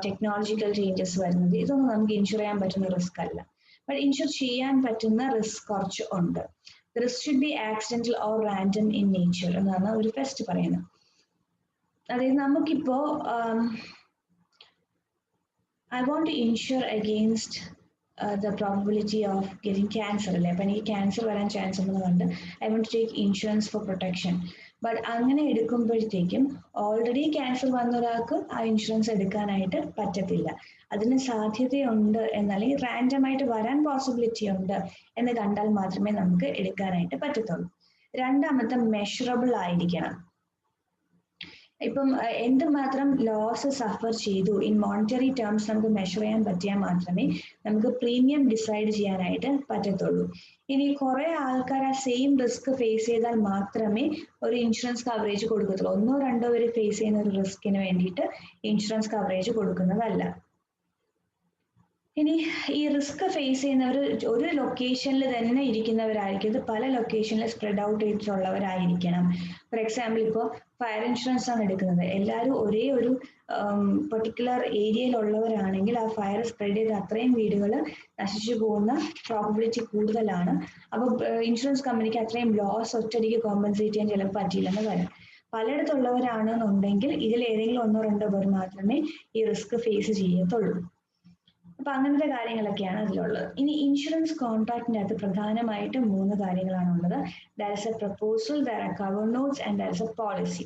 ടെക്നോളജിക്കൽ ചേഞ്ചസ് വരുന്നത്, ഇതൊന്നും നമുക്ക് ഇൻഷുർ ചെയ്യാൻ പറ്റുന്ന റിസ്ക് അല്ല. ബട്ട് ഇൻഷുർ ചെയ്യാൻ പറ്റുന്ന റിസ്ക് കുറച്ച് ഉണ്ട്. Risk should be accidental or random in nature എന്നാണ് ഒരു ഫസ്റ്റ് പറയുന്നത്. അതായത് നമുക്കിപ്പോ I want to insure against the probability of getting cancer അല്ലേ. അപ്പൊ എനിക്ക് ക്യാൻസർ വരാൻ ചാൻസ് ഉള്ളതുകൊണ്ട് I want to take insurance for protection. But അങ്ങനെ എടുക്കുമ്പോഴത്തേക്കും ഓൾറെഡി ക്യാൻസർ വന്ന ഒരാൾക്ക് ആ ഇൻഷുറൻസ് എടുക്കാനായിട്ട് പറ്റത്തില്ല. അതിന് സാധ്യതയുണ്ട് എന്നല്ലെങ്കിൽ റാൻഡമായിട്ട് വരാൻ പോസിബിലിറ്റി ഉണ്ട് എന്ന് കണ്ടാൽ മാത്രമേ നമുക്ക് എടുക്കാനായിട്ട് പറ്റത്തുള്ളൂ. രണ്ടാമത്തെ മെഷറബിൾ ആയിരിക്കണം. ഇപ്പം എന്തുമാത്രം ലോസ് സഫർ ചെയ്തു ഇൻ മോണിറ്ററി ടേംസ് നമുക്ക് മെഷർ ചെയ്യാൻ പറ്റിയാൽ മാത്രമേ നമുക്ക് പ്രീമിയം ഡിസൈഡ് ചെയ്യാനായിട്ട് പറ്റത്തുള്ളൂ. ഇനി കുറെ ആൾക്കാർ ആ സെയിം റിസ്ക് ഫേസ് ചെയ്താൽ മാത്രമേ ഒരു ഇൻഷുറൻസ് കവറേജ് കൊടുക്കത്തുള്ളൂ. 1-2 പേര് ഫേസ് ചെയ്യുന്ന ഒരു റിസ്കിന് വേണ്ടിയിട്ട് ഇൻഷുറൻസ് കവറേജ് കൊടുക്കുന്നതല്ല. ഇനി ഈ റിസ്ക് ഫേസ് ചെയ്യുന്നവർ ഒരു ലൊക്കേഷനിൽ തന്നെ ഇരിക്കുന്നവരായിരിക്കും, പല ലൊക്കേഷനിൽ സ്പ്രെഡ് ഔട്ട് ചെയ്തിട്ടുള്ളവരായിരിക്കണം. ഫോർ എക്സാമ്പിൾ ഇപ്പോൾ ഫയർ ഇൻഷുറൻസ് ആണ് എടുക്കുന്നത്, എല്ലാവരും ഒരേ ഒരു പെർട്ടിക്കുലർ ഏരിയയിലുള്ളവരാണെങ്കിൽ ആ ഫയർ സ്പ്രെഡ് ചെയ്ത് അത്രയും വീടുകൾ നശിച്ചു പോകുന്ന പ്രോബിലിറ്റി കൂടുതലാണ്. അപ്പോൾ ഇൻഷുറൻസ് കമ്പനിക്ക് അത്രയും ലോസ് ഒറ്റയടിക്ക് കോമ്പൻസേറ്റ് ചെയ്യാൻ ചിലപ്പോൾ പറ്റിയില്ലെന്ന് വരാം. പലയിടത്തുള്ളവരാണെന്നുണ്ടെങ്കിൽ ഇതിൽ ഏതെങ്കിലും 1-2 പേർ മാത്രമേ ഈ റിസ്ക് ഫേസ് ചെയ്യത്തുള്ളൂ. അപ്പൊ അങ്ങനത്തെ കാര്യങ്ങളൊക്കെയാണ് അതിലുള്ളത്. ഇനി ഇൻഷുറൻസ് കോൺട്രാക്ടിന്റെ അകത്ത് പ്രധാനമായിട്ട് 3 കാര്യങ്ങളാണ് ഉള്ളത്. That is a proposal, that are cover notes and that is a policy.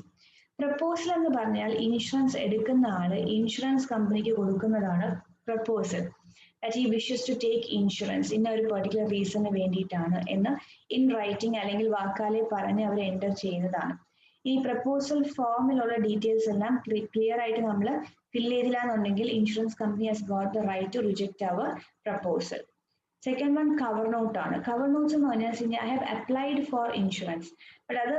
Proposal എന്ന് പറഞ്ഞാൽ ഇൻഷുറൻസ് എടുക്കുന്ന ആള് ഇൻഷുറൻസ് കമ്പനിക്ക് കൊടുക്കുന്നതാണ് proposal. That he wishes to take insurance ഇന്ന ഒരു പെർട്ടിക്കുലർ റീസണിന് വേണ്ടിയിട്ടാണ് എന്ന് ഇൻ റൈറ്റിംഗ് അല്ലെങ്കിൽ വാക്കാലെ പറഞ്ഞ് അവർ എൻ്റർ ചെയ്യുന്നതാണ്. ഈ പ്രപ്പോസൽ ഫോമിലുള്ള ഡീറ്റെയിൽസ് എല്ലാം ക്ലിയർ ആയിട്ട് നമ്മൾ ഫിൽ ചെയ്തില്ലാന്നുണ്ടെങ്കിൽ insurance company has got the right to reject our proposal. Second one cover note ആണ്. കവർ നോട്ട്സ് എന്ന് പറഞ്ഞാൽ I have applied for insurance, but അത്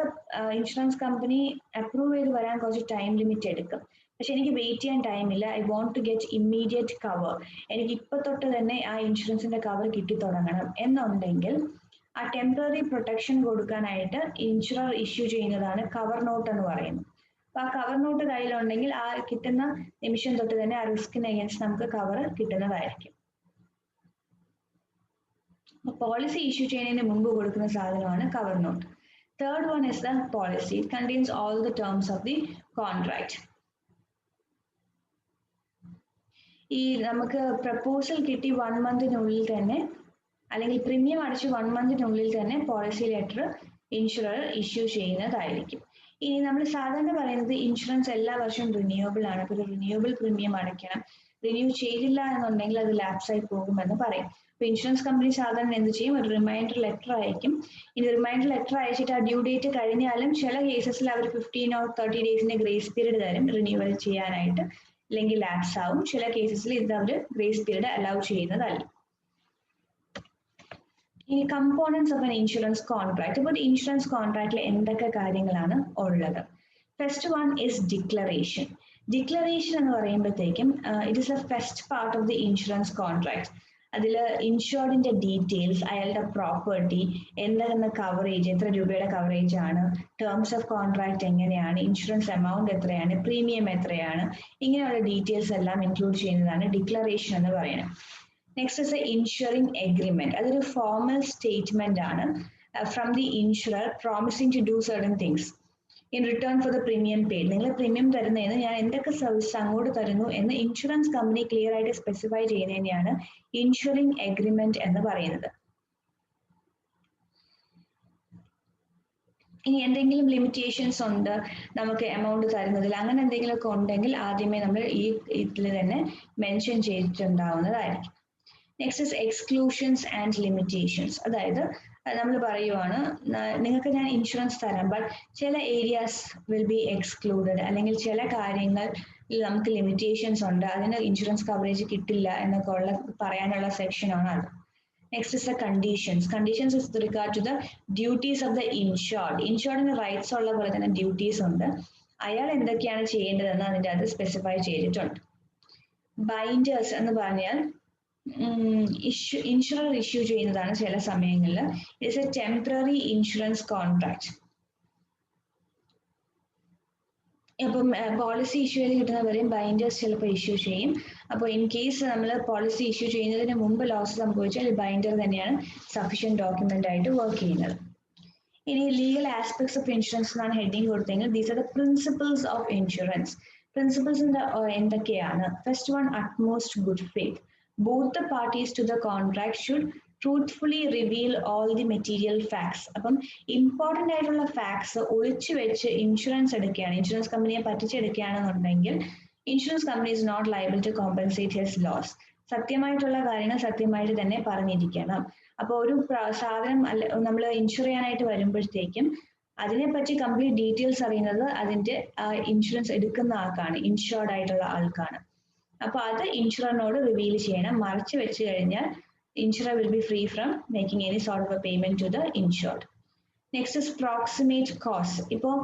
ഇൻഷുറൻസ് കമ്പനി അപ്രൂവ് ചെയ്ത് വരാൻ കുറച്ച് ടൈം ലിമിറ്റ് എടുക്കും. പക്ഷെ എനിക്ക് വെയിറ്റ് ചെയ്യാൻ ടൈമില്ല, I want to get immediate cover, എനിക്ക് ഇപ്പൊ തൊട്ട് തന്നെ ആ ഇൻഷുറൻസിന്റെ കവർ കിട്ടി തുടങ്ങണം എന്നുണ്ടെങ്കിൽ ആ ടെമ്പററി പ്രൊട്ടക്ഷൻ കൊടുക്കാനായിട്ട് ഇൻഷുറർ ഇഷ്യൂ ചെയ്യുന്നതാണ് കവർ നോട്ട് എന്ന് പറയുന്നത്. അപ്പൊ ആ കവർ നോട്ട് കയ്യിലുണ്ടെങ്കിൽ ആ കിട്ടുന്ന നിമിഷം തൊട്ട് തന്നെ ആ റിസ്കിന് അഗേൻസ്റ്റ് നമുക്ക് കവർ കിട്ടുന്നതായിരിക്കും. പോളിസി ഇഷ്യൂ ചെയ്യുന്നതിന് മുമ്പ് കൊടുക്കുന്ന സാധനമാണ് cover note. Third one is the policy. It contains all the terms of the contract. ഈ നമുക്ക് പ്രപ്പോസൽ കിട്ടി 1 മന്തിനുള്ളിൽ തന്നെ അല്ലെങ്കിൽ പ്രീമിയം അടച്ച് 1 മന്തിനുള്ളിൽ തന്നെ പോളിസി ലെറ്റർ ഇൻഷുറർ ഇഷ്യൂ ചെയ്യുന്നതായിരിക്കും. ഇനി നമ്മൾ സാധാരണ പറയുന്നത് ഇൻഷുറൻസ് എല്ലാ വർഷവും റിന്യൂവബിൾ ആണ്, അപ്പോൾ റിന്യൂവബിൾ പ്രീമിയം അടയ്ക്കണം, റിന്യൂ ചെയ്തില്ല എന്നുണ്ടെങ്കിൽ അത് ലാപ്സ് ആയി പോകുമെന്ന് പറയും. അപ്പോൾ ഇൻഷുറൻസ് കമ്പനി സാധാരണ എന്ത് ചെയ്യും, ഒരു റിമൈൻഡർ ലെറ്റർ അയക്കും. ഇനി റിമൈൻഡർ ലെറ്റർ അയച്ചിട്ട് ആ ഡ്യൂ ഡേറ്റ് കഴിഞ്ഞാലും ചില കേസസിൽ അവർ 15 or 30 ഡേയ്സിന്റെ ഗ്രേസ് പീരീഡ് തരും റിന്യൂവൽ ചെയ്യാനായിട്ട്, അല്ലെങ്കിൽ ലാപ്സ് ആവും. ചില കേസസിൽ ഇത് അവർ ഗ്രേസ് പീരീഡ് അലൗ ചെയ്യുന്നതല്ല. ഇനി components of an insurance contract. ഇപ്പോൾ ഇൻഷുറൻസ് കോൺട്രാക്റ്റിൽ എന്തൊക്കെ കാര്യങ്ങളാണ് ഉള്ളത്? First one is declaration. Declaration എന്ന് പറയുമ്പോഴത്തേക്കും it is a first part of the insurance contract. അതിൽ ഇൻഷുർഡിന്റെ ഡീറ്റെയിൽസ്, അയാളുടെ പ്രോപ്പർട്ടി, എന്താണ് കവറേജ്, എത്ര രൂപയുടെ കവറേജ് ആണ്, ടേംസ് ഓഫ് കോൺട്രാക്ട് എങ്ങനെയാണ്, ഇൻഷുറൻസ് എമൗണ്ട് എത്രയാണ്, പ്രീമിയം എത്രയാണ്, ഇങ്ങനെയുള്ള ഡീറ്റെയിൽസ് എല്ലാം ഇൻക്ലൂഡ് ചെയ്യുന്നതാണ് ഡിക്ലറേഷൻ എന്ന് പറയുന്നത്. Next is a insuring agreement. അതൊരു ഫോർമൽ സ്റ്റേറ്റ്മെന്റ് ആണ് from the insurer promising to do certain things in return for the premium paid. നിങ്ങൾ പ്രീമിയം തരുന്നതിന് ഞാൻ എന്തൊക്കെ സർവീസ് അങ്ങോട്ട് തരുന്നു എന്ന് ഇൻഷുറൻസ് കമ്പനി ക്ലിയർ ആയിട്ട് സ്പെസിഫൈ ചെയ്യുന്നതിനെയാണ് ഇൻഷുറിംഗ് എഗ്രിമെന്റ് എന്ന് പറയുന്നത്. ഇനി എന്തെങ്കിലും ലിമിറ്റേഷൻസ് ഉണ്ട് നമുക്ക് എമൗണ്ട് തരുന്നതിൽ, അങ്ങനെ എന്തെങ്കിലുമൊക്കെ ഉണ്ടെങ്കിൽ ആദ്യമേ നമ്മൾ ഈ ഇതിൽ തന്നെ മെൻഷൻ ചെയ്തിട്ടുണ്ടാവുന്നതായിരിക്കും. Next is exclusions and limitations. അതായത് നമ്മൾ പറയുവാണ് നിങ്ങൾക്ക് ഞാൻ ഇൻഷുറൻസ് തരാം, ബട്ട് ചില ഏരിയാസ് വിൽ ബി എക്സ്ക്ലൂഡഡ്, അല്ലെങ്കിൽ ചില കാര്യങ്ങൾ നമുക്ക് ലിമിറ്റേഷൻസ് ഉണ്ട്, അതിന് ഇൻഷുറൻസ് കവറേജ് കിട്ടില്ല എന്നൊക്കെ ഉള്ള പറയാനുള്ള സെക്ഷനാണ് അത്. Next is the conditions. Conditions is with regard to the duties of the insured. ഇൻഷുർഡിന് റൈറ്റ്സ് ഉള്ള പോലെ തന്നെ ഡ്യൂട്ടീസ് ഉണ്ട്. അയാൾ എന്തൊക്കെയാണ് ചെയ്യേണ്ടതെന്ന് അതിൻ്റെ അത് സ്പെസിഫൈ ചെയ്തിട്ടുണ്ട്. ബൈൻഡേഴ്സ് എന്ന് പറഞ്ഞാൽ ഇൻഷുറർ ഇഷ്യൂ ചെയ്യുന്നതാണ് ചില സമയങ്ങളിൽ. It's A temporary insurance contract. അപ്പം പോളിസി ഇഷ്യൂ ചെയ്ത് കിട്ടുന്നവരെയും ബൈൻഡേഴ്സ് ചിലപ്പോൾ ഇഷ്യൂ ചെയ്യും. അപ്പോൾ ഇൻ കേസ് നമ്മൾ പോളിസി ഇഷ്യൂ ചെയ്യുന്നതിന് മുമ്പ് ലോസ് സംഭവിച്ചാൽ ബൈൻഡർ തന്നെയാണ് സഫീഷ്യന്റ് ഡോക്യുമെന്റ് ആയിട്ട് വർക്ക് ചെയ്യുന്നത്. ഇനി ലീഗൽ ആസ്പെക്ട്സ് ഓഫ് ഇൻഷുറൻസ് എന്നാണ് ഹെഡിങ് കൊടുത്തെങ്കിൽ these are the principles of insurance. Principles എന്തൊക്കെയാണ്? First one, utmost good faith. Both the parties to the contract should truthfully reveal all the material facts. അപ്പം important ആയിട്ടുള്ള facts ഒളിച്ചു വെച്ച് insurance എടുക്കുകയാണ്, insurance കമ്പനിയെ പറ്റിച്ചെടുക്കുകയാണെന്നുണ്ടെങ്കിൽ insurance company is not liable to compensate his loss. സത്യമായിട്ടുള്ള കാര്യങ്ങൾ സത്യമായിട്ട് തന്നെ പറഞ്ഞിരിക്കണം. അപ്പോൾ ഒരു സാധനം നമ്മൾ ഇൻഷുർ ചെയ്യാനായിട്ട് വരുമ്പോഴത്തേക്കും അതിനെപ്പറ്റി കംപ്ലീറ്റ് ഡീറ്റെയിൽസ് അറിയുന്നത് അതിന്റെ ഇൻഷുറൻസ് എടുക്കുന്ന ആൾക്കാണ്, ഇൻഷുർഡ് ആയിട്ടുള്ള ആൾക്കാണ്. അപ്പൊ അത് ഇൻഷുററിനോട് റിവീൽ ചെയ്യണം. മറച്ചു വെച്ച് കഴിഞ്ഞാൽ insurer will be free from making any sort of a payment to the insured. Next is proximate cause. ഇപ്പോൾ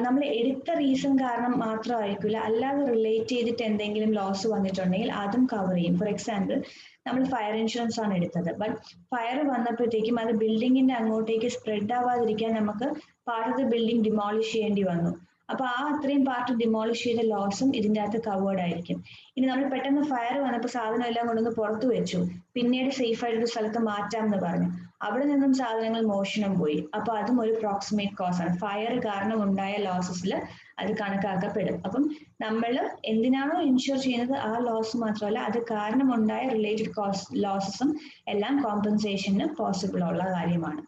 നമ്മൾ എടുത്ത റീസൺ കാരണം മാത്രമായിരിക്കില്ല, അല്ലാതെ റിലേറ്റ് ചെയ്തിട്ട് എന്തെങ്കിലും ലോസ് വന്നിട്ടുണ്ടെങ്കിൽ അതും കവർ ചെയ്യും. ഫോർ എക്സാമ്പിൾ, നമ്മൾ ഫയർ ഇൻഷുറൻസ് ആണ് എടുത്തത്, ബട്ട് ഫയർ വന്നപ്പോഴത്തേക്കും അത് ബിൽഡിങ്ങിന്റെ അങ്ങോട്ടേക്ക് സ്പ്രെഡ് ആവാതിരിക്കാൻ നമുക്ക് part of the building demolish ചെയ്യേണ്ടി വന്നു. അപ്പൊ ആ അത്രയും പാർട്ട് ഡിമോളിഷ് ചെയ്ത ലോസും ഇതിന്റെ അകത്ത് കവേർഡ് ആയിരിക്കും. ഇനി നമ്മൾ പെട്ടെന്ന് ഫയർ വന്നപ്പോൾ സാധനം എല്ലാം കൊണ്ടൊന്ന് പുറത്തു വെച്ചു, പിന്നീട് സേഫ് ആയിട്ടൊരു സ്ഥലത്ത് മാറ്റാം എന്ന് പറഞ്ഞു, അവിടെ നിന്നും സാധനങ്ങൾ മോഷണം പോയി. അപ്പൊ അതും ഒരു പ്രോക്സിമേറ്റ് കോസ്റ്റ് ആണ്. ഫയർ കാരണം ഉണ്ടായ ലോസസിൽ അത് കണക്കാക്കപ്പെടും. അപ്പം നമ്മൾ എന്തിനാണോ ഇൻഷുർ ചെയ്യുന്നത് ആ ലോസ് മാത്രമല്ല, അത് കാരണം ഉണ്ടായ റിലേറ്റഡ് കോസ്റ്റ് ലോസസും എല്ലാം കോമ്പൻസേഷന് പോസിബിൾ ഉള്ള കാര്യമാണ്.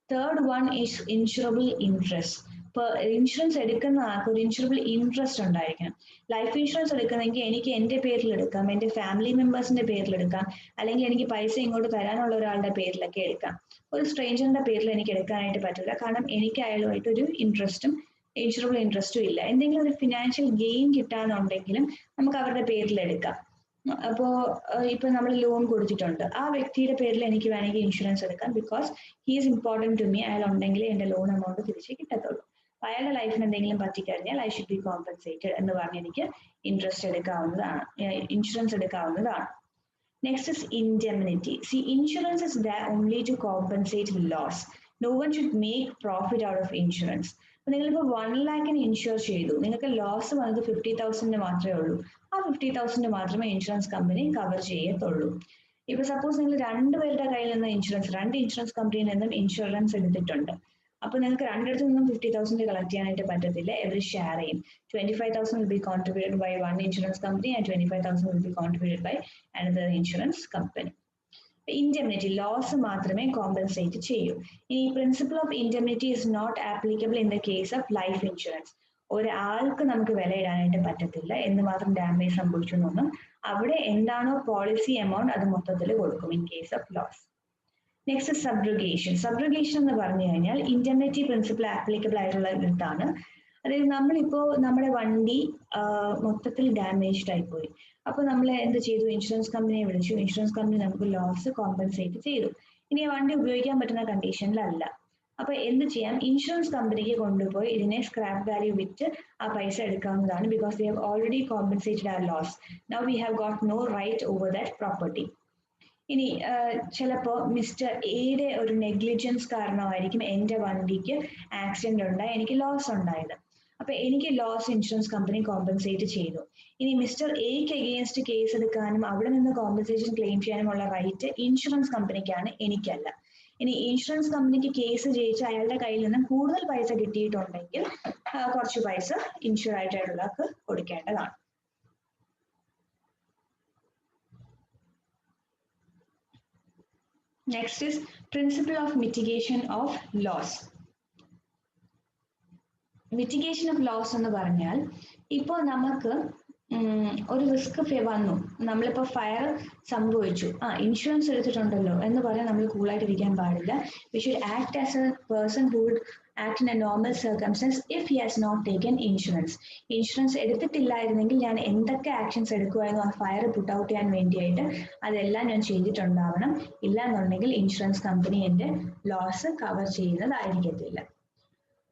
Third one is insurable interest. ഇപ്പോൾ ഇൻഷുറൻസ് എടുക്കുന്ന ആൾക്ക് ഒരു ഇൻഷുറബിൾ ഇൻട്രസ്റ്റ് ഉണ്ടായിരിക്കണം. ലൈഫ് ഇൻഷുറൻസ് എടുക്കുന്നെങ്കിൽ എനിക്ക് എൻ്റെ പേരിൽ എടുക്കാം, എൻ്റെ ഫാമിലി മെമ്പേഴ്സിന്റെ പേരിൽ എടുക്കാം, അല്ലെങ്കിൽ എനിക്ക് പൈസ ഇങ്ങോട്ട് തരാനുള്ള ഒരാളുടെ പേരിലൊക്കെ എടുക്കാം. ഒരു സ്ട്രേഞ്ചറിന്റെ പേരിൽ എനിക്ക് എടുക്കാനായിട്ട് പറ്റില്ല, കാരണം എനിക്ക് അയാളുമായിട്ട് ഒരു ഇൻട്രസ്റ്റും ഇൻഷുറബിൾ ഇൻട്രസ്റ്റും ഇല്ല. എന്തെങ്കിലും ഒരു ഫിനാൻഷ്യൽ ഗെയിൻ കിട്ടാന്നുണ്ടെങ്കിലും നമുക്ക് അവരുടെ പേരിൽ എടുക്കാം. അപ്പോ ഇപ്പൊ നമ്മൾ ലോൺ കൊടുത്തിട്ടുണ്ട്, ആ വ്യക്തിയുടെ പേരിൽ എനിക്ക് വേണമെങ്കിൽ ഇൻഷുറൻസ് എടുക്കാം, because he is important to me. അയാൾ ഉണ്ടെങ്കിൽ എന്റെ ലോൺ എമൗണ്ട് തിരിച്ച് കിട്ടത്തുള്ളൂ. അയാളുടെ ലൈഫിന് എന്തെങ്കിലും പറ്റിക്കഴിഞ്ഞാൽ ഐ ഷുഡ് ബി കോമ്പൻസേറ്റഡ് എന്ന് പറഞ്ഞ് എനിക്ക് ഇൻട്രസ്റ്റ് എടുക്കാവുന്നതാണ്, ഇൻഷുറൻസ് എടുക്കാവുന്നതാണ്. Next is indemnity. C, insurance is there only to compensate loss. No one should make profit out of insurance. അപ്പൊ നിങ്ങളിപ്പോൾ 1 lakhന് ഇൻഷുർ ചെയ്തു, നിങ്ങൾക്ക് ലോസ് വന്നത് 50,000 മാത്രമേ ഉള്ളൂ. ആ 50,000 മാത്രമേ ഇൻഷുറൻസ് കമ്പനി കവർ ചെയ്യത്തുള്ളൂ. ഇപ്പൊ സപ്പോസ് നിങ്ങൾ രണ്ടുപേരുടെ കയ്യിൽ നിന്ന് ഇൻഷുറൻസ്, രണ്ട് ഇൻഷുറൻസ് കമ്പനിയിൽ നിന്നും ഇൻഷുറൻസ് എടുത്തിട്ടുണ്ട്. അപ്പൊ നിങ്ങൾക്ക് രണ്ടിടത്തു നിന്നും 50,000 കളക്ട് ചെയ്യാനായിട്ട് പറ്റത്തില്ല. എവർ ഷെയർ ചെയ്യും. 25,000 will be contributed by one insurance company and 25,000 will be contributed by another insurance company. Indemnity loss മാത്രമേ കോമ്പൻസേറ്റ് ചെയ്യൂ. ഈ principle of indemnity is not applicable in the case of life insurance. ഒരാൾക്ക് നമുക്ക് വില ഇടാനായിട്ട് പറ്റത്തില്ല, എന്ന് മാത്രം ഡാമേജ് സംഭവിച്ചു എന്നൊന്നും. അവിടെ എന്താണോ പോളിസി എമൗണ്ട് അത് മൊത്തത്തിൽ കൊടുക്കും in case of loss. Next subrogation. Subrogation എന്ന് പറഞ്ഞു കഴിഞ്ഞാൽ ഇൻഡെംനിറ്റി പ്രിൻസിപ്പിൾ ആപ്ലിക്കബിൾ ആയിട്ടുള്ള ഇതാണ്. അതായത് നമ്മളിപ്പോ നമ്മുടെ വണ്ടി മൊത്തത്തിൽ ഡാമേജ്ഡ് ആയിപ്പോയി. അപ്പൊ നമ്മൾ എന്ത് ചെയ്തു? ഇൻഷുറൻസ് കമ്പനിയെ വിളിച്ചു. ഇൻഷുറൻസ് കമ്പനി നമുക്ക് ലോസ് കോമ്പൻസേറ്റ് ചെയ്തു. ഇനി ആ വണ്ടി ഉപയോഗിക്കാൻ പറ്റുന്ന കണ്ടീഷനിലല്ല. അപ്പൊ എന്ത് ചെയ്യാം? ഇൻഷുറൻസ് കമ്പനിക്ക് കൊണ്ടുപോയി ഇതിനെ സ്ക്രാപ്പ് വാല്യൂ വിറ്റ് ആ പൈസ എടുക്കാവുന്നതാണ്. Because they have already compensated our loss. Now we have got no right over that property. ഇനി ചിലപ്പോൾ മിസ്റ്റർ എയുടെ ഒരു നെഗ്ലിജൻസ് കാരണമായിരിക്കും എൻ്റെ വണ്ടിക്ക് ആക്സിഡന്റ് ഉണ്ടായി എനിക്ക് ലോസ് ഉണ്ടായത്. അപ്പൊ എനിക്ക് ലോസ് ഇൻഷുറൻസ് കമ്പനി കോമ്പൻസേറ്റ് ചെയ്തു. ഇനി മിസ്റ്റർ എക്ക് അഗെയിൻസ്റ്റ് കേസ് എടുക്കാനും അവിടെ നിന്ന് കോമ്പൻസേഷൻ ക്ലെയിം ചെയ്യാനുമുള്ള റൈറ്റ് ഇൻഷുറൻസ് കമ്പനിക്കാണ്, എനിക്കല്ല. ഇനി ഇൻഷുറൻസ് കമ്പനിക്ക് കേസ് ജയിച്ച് അയാളുടെ കയ്യിൽ നിന്ന് കൂടുതൽ പൈസ കിട്ടിയിട്ടുണ്ടെങ്കിൽ കുറച്ച് പൈസ ഇൻഷുർ ആയിട്ടുള്ളവർക്ക് കൊടുക്കേണ്ടതാണ്. Next is principle of mitigation of loss. Mitigation of loss എന്ന് പറഞ്ഞാൽ, ഇപ്പോൾ നമുക്ക് ഒരു റിസ്ക് വന്നു, നമ്മളിപ്പോ ഫയർ സംഭവിച്ചു, ഇൻഷുറൻസ് എടുത്തിട്ടുണ്ടല്ലോ എന്ന് പറയാൻ നമ്മൾ കൂളായിട്ടിരിക്കാൻ പാടില്ല. We should act as a person who would act in a normal circumstance if he has not taken insurance. Insurance എടുത്തിട്ടില്ലായിരുന്നെങ്കിൽ ഞാൻ എന്തൊക്കെ ആക്ഷൻസ് എടുക്കുമായിരുന്നു ആ ഫയർ പുട്ട് ഔട്ട് ചെയ്യാൻ വേണ്ടിയായിട്ട്, അതെല്ലാം ഞാൻ ചെയ്തിട്ടുണ്ടാവണം. ഇല്ല എന്നുണ്ടെങ്കിൽ ഇൻഷുറൻസ് കമ്പനി എൻ്റെ ലോസ് കവർ ചെയ്യുന്നതായിരിക്കത്തില്ല.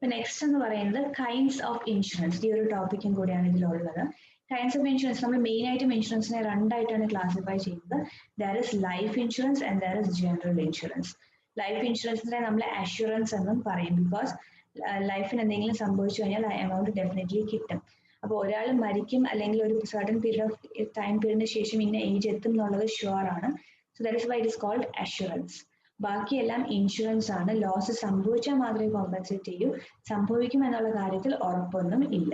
നെക്സ്റ്റ് എന്ന് പറയുന്നത് കൈൻഡ്സ് ഓഫ് ഇൻഷുറൻസ്. ഈ ഒരു ടോപ്പിക്കും കൂടിയാണ് ഇതിലുള്ളത്. കൈൻഡ്സ് ഓഫ് ഇൻഷുറൻസ് നമ്മൾ മെയിൻ ആയിട്ടും ഇൻഷുറൻസിനെ രണ്ടായിട്ടാണ് ക്ലാസിഫൈ ചെയ്യുന്നത്. There is life insurance and there is general insurance. Life ഇൻഷുറൻസിനെ നമ്മൾ അഷുറൻസ് എന്നും പറയും. ബിക്കോസ് ലൈഫിന് എന്തെങ്കിലും സംഭവിച്ചു കഴിഞ്ഞാൽ ആ എമൗണ്ട് ഡെഫിനറ്റ്ലി കിട്ടും. അപ്പോൾ ഒരാൾ മരിക്കും അല്ലെങ്കിൽ ഒരു സർട്ടൻ പീരീഡ് ഓഫ് ടൈം പീരീഡിന് ശേഷം ഇന്ന ഏജ് എത്തും എന്നുള്ളത് ഷുവർ ആണ്. So that is why it is called assurance. ബാക്കിയെല്ലാം ഇൻഷുറൻസ് ആണ്. ലോസ് സംഭവിച്ചാൽ മാത്രമേ കോമ്പൻസേറ്റ് ചെയ്യൂ, സംഭവിക്കും എന്നുള്ള കാര്യത്തിൽ ഉറപ്പൊന്നും ഇല്ല.